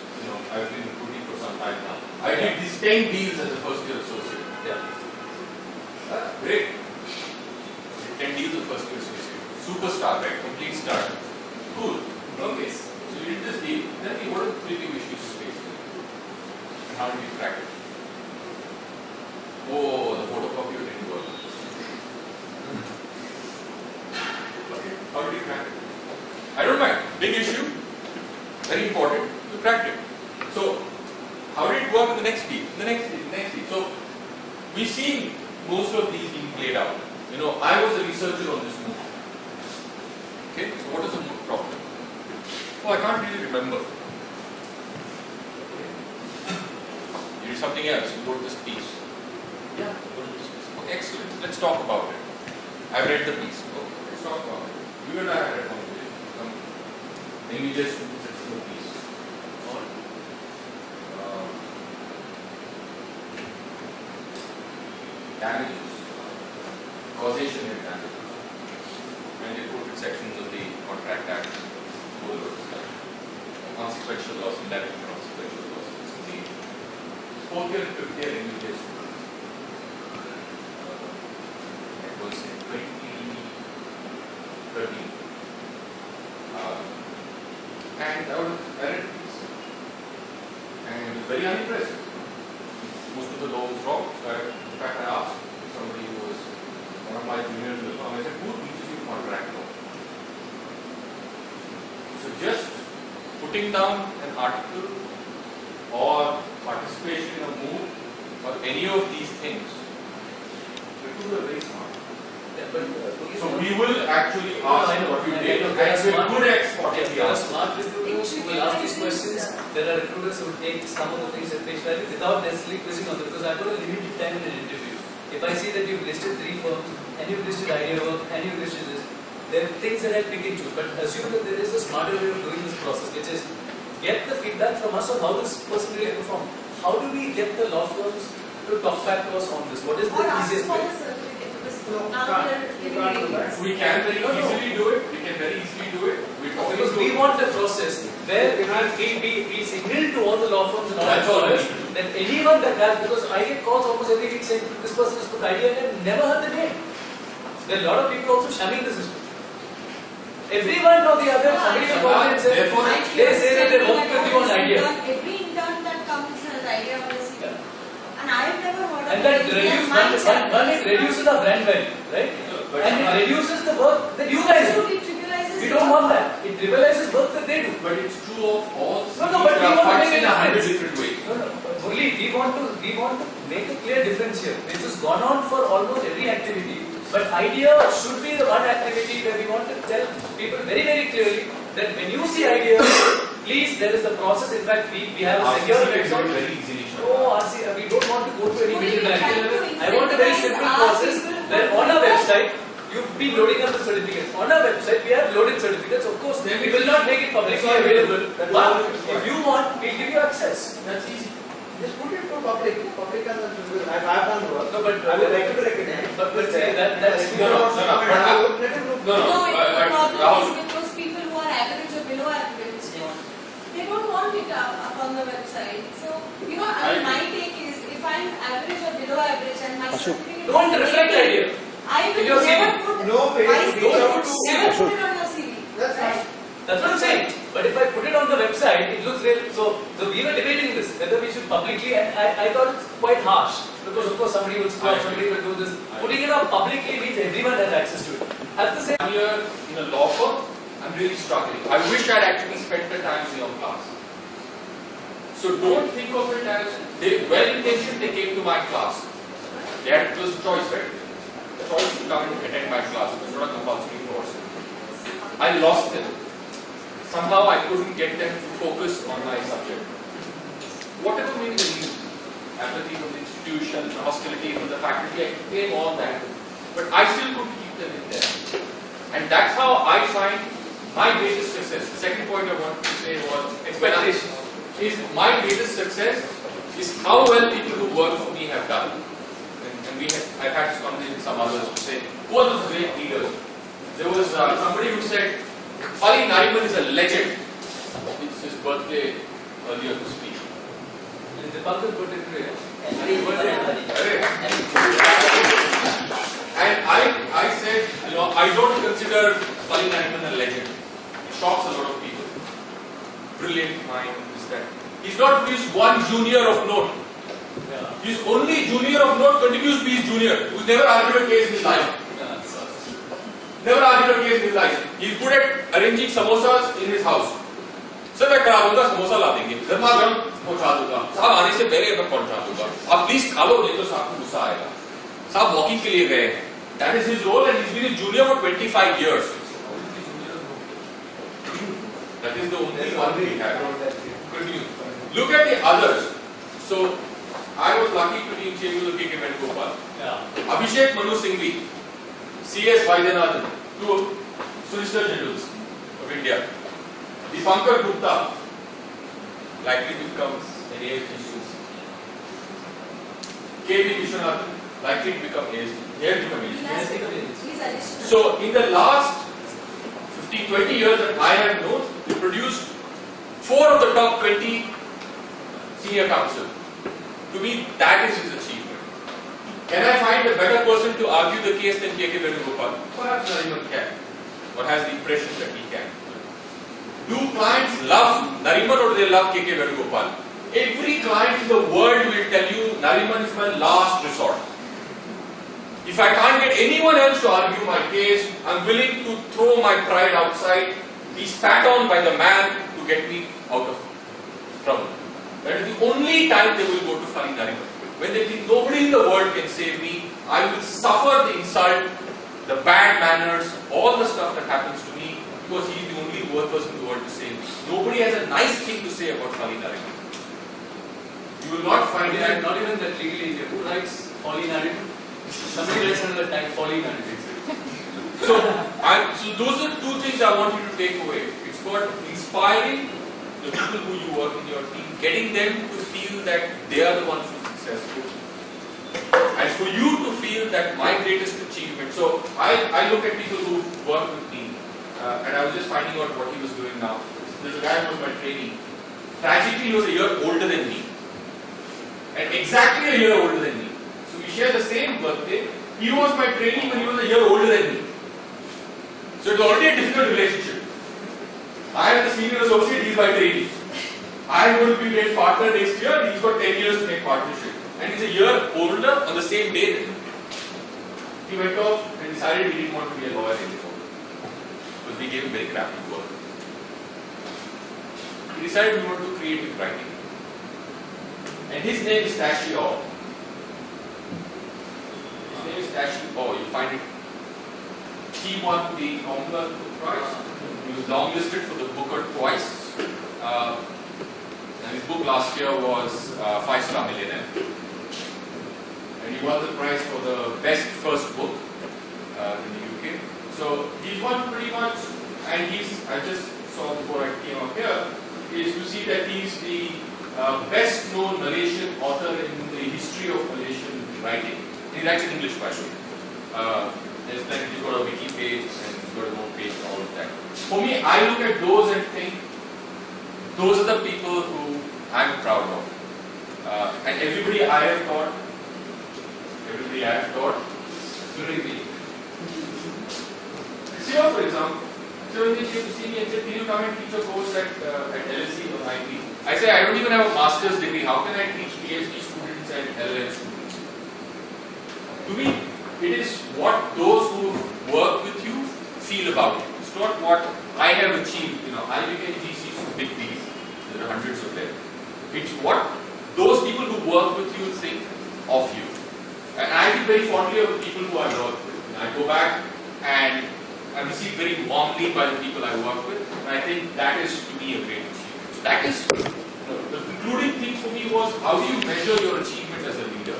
I've been recruiting for some time now. I did these 10 deals as a first year associate. Yeah. Great. 10 deals as first year associate. Superstar, right? Complete star. Cool. Okay. So you did this deal. Then what are the 3 big issues faced? And how did you crack it? Oh, the photocopier didn't work. Okay. How did you crack it? I don't mind. Big issue. Very important. You cracked it. So, how did it work in the next deal? The next deal. So, we've seen most of these being played out. I was a researcher on this movie. Okay, so what is the problem? Oh, I can't really remember. You did something else, you wrote this piece. Yeah, you wrote this piece. Okay, excellent. Let's talk about it. I've read the piece. Okay, let's talk about it. You and I have read one today. Then we just do the piece on damages, causation and damages. and they quoted sections of the Contract Act, consequential loss, indirect consequential loss. It's the fourth year and fifth year English students. It was in 2013. And I was read these. And it was very unimpressive. Most of the law was wrong. So in fact, I asked somebody who was one of my juniors in the firm, I said, who teaches you contract law? So just putting down an article or participation in a move or any of these things, people are very smart. Yeah, but, So we will actually ask what you did, and we're good at spotting the there are answer. smart recruiters who will ask these questions. There are recruiters who will take some of the things at face value without necessarily quizzing on them, because I've got a limited time in an interview. If I see that you've listed 3 firms and you've listed idea work and you've listed this, there are things that I pick and choose. But assume that there is a smarter way of doing this process, which is get the feedback from us on how this person really performed. How do we get the law firms to talk back to us on this? What is the easiest way? We can very easily do it. We can very easily do it. Because we want a process where we signal to all the law firms and all That's all employers we need to do. that anyone that has, because I get calls almost every week saying this person has put idea and I've never heard the name. There are a lot of people also shamming the system. Everyone or the other, somebody will call and say, Therefore, they say that they work with you on idea. Every intern that comes has idea on the CV. And I have never heard of And that it. reduces, My it reduces our brand value, right? And it reduces the work that you guys do. It trivializes We don't want that. It trivializes work that they do. But it's true of all. No, but we want to make in a 100 difference. different ways. No, Murli, we want to make a clear difference here. This has gone on for almost every activity. But idea should be the one activity where we want to tell people very, very clearly that when you see idea, please, there is the process. In fact, we have a secure RCC can do it website. very easily. No, RC, we don't want to go to any Only middle we try to direction. I want a very simple incentivize process our people where to on our do that. website, you've been loading up the certificates. On our website, we have loaded certificates. Of course, we will not make it publicly available. But if you want, we'll give you access. That's easy. Just put it for public. Public consumption. I've done work. No, but I would like to be recognized. But see, that's No, no, no, no. I would let him know. No, No, no. the problem Rahul, is because people who are average or below average, they don't want it up on the website. So, you know, I mean, my take is if I'm average or below average and my certificate don't is reflect rated, idea. I In your will CV. never put No pay, my reach out never to- put it on your CV. That's fine. That's what I'm saying. But if I put it on the website, it looks real. So we were debating this whether we should publicly. And I thought it's quite harsh because of course somebody will scroll, somebody will do this. Putting it up publicly means everyone has access to it. At the same. I'm here in a law firm. I'm really struggling. I wish I'd actually spent the time in your class. So don't think of it as they well-intentioned. They came to my class. They had, it was a choice, right? A choice to come and attend my class. It was not a compulsory course. I lost them. Somehow I couldn't get them to focus on my subject. Whatever may be the reason, apathy from the institution, hostility from the faculty, I claim all that. But I still couldn't keep them in there. And that's how I find my greatest success. The second point I wanted to say was expectation. Is my greatest success is how well people who work for me have done. And I've had this conversation with some others who say, who are those great leaders? There was somebody who said, Ali Nariman is a legend. It's his birthday earlier this week. Dipankar put it today. And I said, you know, I don't consider Ali Nariman a legend. He shocks a lot of people. Brilliant mind, this, that. He's not produced one junior of note. His only junior of note continues to be his junior, who's never argued a case in his life. Never argued a case in his life. He's good at arranging samosas in his house. Sir मैं करा दूंगा समोसा ला देंगे गर्मा गर्म पहुंचा दूंगा साहब आने से पहले मैं पहुंचा दूंगा आप प्लीज खा लो नहीं तो साहब को गुस्सा आएगा साहब वॉकिंग के लिए गए that is his role and he's been a junior for 25 years. That is the only one we have. Continue. Look at the others. So I was lucky to be in Chembur KK Venugopal. Abhishek Manu Singhvi, C.S. Vaidyanathan, two Solicitor Generals of India. Dipankar Gupta, likely to become an ASD student. K.V. Vishwanathan, likely to become ASD. He has become ASD. So in the last 20 years that I have known, he produced 4 of the top 20 senior counsel. To me, that is his achievement. Can I find a better person to argue the case than K.K. Venugopal? Perhaps Nariman can, or has the impression that he can. Do clients love Nariman or do they love K.K. Venugopal? Every client in the world will tell you Nariman is my last resort. If I can't get anyone else to argue my case, I'm willing to throw my pride outside, be spat on by the man to get me out of trouble. That is the only time they will go to Fali Nariman. When they think nobody in the world can save me, I will suffer the insult, the bad manners, all the stuff that happens to me because he is the only worth person in the world to save me. Nobody has a nice thing to say about Fali Nariman. You will not find that. Not even that legally. Who writes Fali Nariman? Somebody writes under the tag Fali Nariman. So those are 2 things I want you to take away. It's about inspiring the people who you work in your team, getting them to feel that they are the ones who are successful. And for you to feel that my greatest achievement. So I look at people who work with me, and I was just finding out what he was doing now. There's a guy who was my trainee. Tragically, he was a year older than me. And exactly a year older than me. So we share the same birthday. He was my trainee when he was a year older than me. So it's already a difficult relationship. I am the senior associate, he is my trainee. I am going to be made partner next year, he's got 10 years to make partnership. And he's a year older on the same day than me. He went off and decided he didn't want to be a lawyer anymore. Because we gave him very crappy work. He decided he wanted to creative writing. And his name is Tashi Aw. His name is Tashi Aw. You find it. He won the Commonwealth Book Prize. He was longlisted for the Booker twice. And his book last year was 5-Star Millionaire. And he won the prize for the best first book in the UK. So he's won pretty much, and I just saw before I came up here, is to see that he's the best known Malaysian author in the history of Malaysian writing. He writes in English, by the way. He's got a wiki page and he's got a note page and all of that. For me, I look at those and think, those are the people who I'm proud of. And everybody I have taught, including me. Siva, for example, so when they came to see me and said, can you come and teach a course at LSE or IB? I say, I don't even have a master's degree. How can I teach PhD students and LLM students? To me, it is what those who work with you feel about it. It's not what I have achieved. I became GC, so big deal. There are hundreds of them. It's what those people who work with you think of you. And I think very fondly of the people who I work with. I go back and I'm received very warmly by the people I work with. And I think that is, to me, a great achievement. So that is, the concluding thing for me was, how do you measure your achievement as a leader?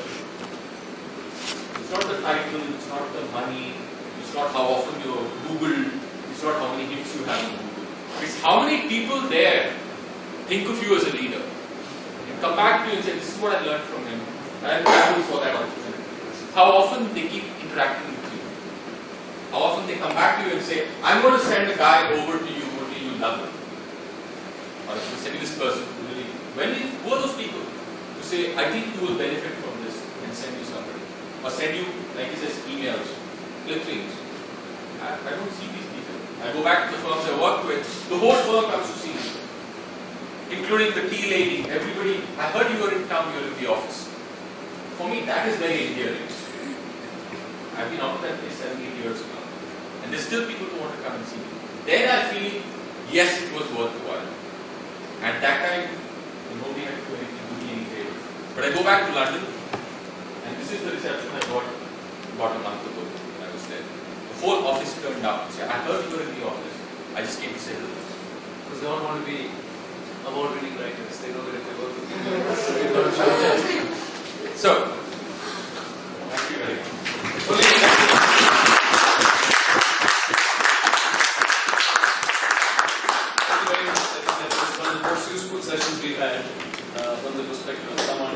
It's not the title, it's not the money, it's not how often you're Googled, it's not how many hits you have on Google. It's how many people there think of you as a leader. And come back to you and say, this is what I learned from him. And I'm grateful for that opportunity. How often they keep interacting with you. How often they come back to you and say, I'm going to send a guy over to you in London. Or I'm going to send you this person. Who are those people who say, I think you will benefit from this and send you somebody? Or send you, like he says, emails, clip things. I don't see these people. I go back to the firms I work with, the whole firm comes to see me. Including the tea lady, everybody. I heard you were in town, you were in the office. For me, that is very endearing. I've been out of that place 7-8 years now. And there's still people who want to come and see me. Then I feel, yes, it was worthwhile. At that time, nobody had to do me any favor. But I go back to London, and this is the reception I got about a month ago when I was there. The whole office turned up and said, I heard you were in the office. I just came to say hello. Because they all want to be award-winning writers. They know that if they work with you, So, thank you very much. Thank you very much. I think that was one of the most useful sessions we've had from the perspective of someone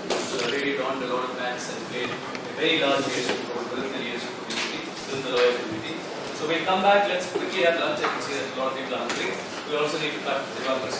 who's really donned a lot of hats and played a very large role within the leadership community, within the lawyer community. So we'll come back, let's quickly have lunch. I can see that a lot of people are hungry. We also need to cut developers.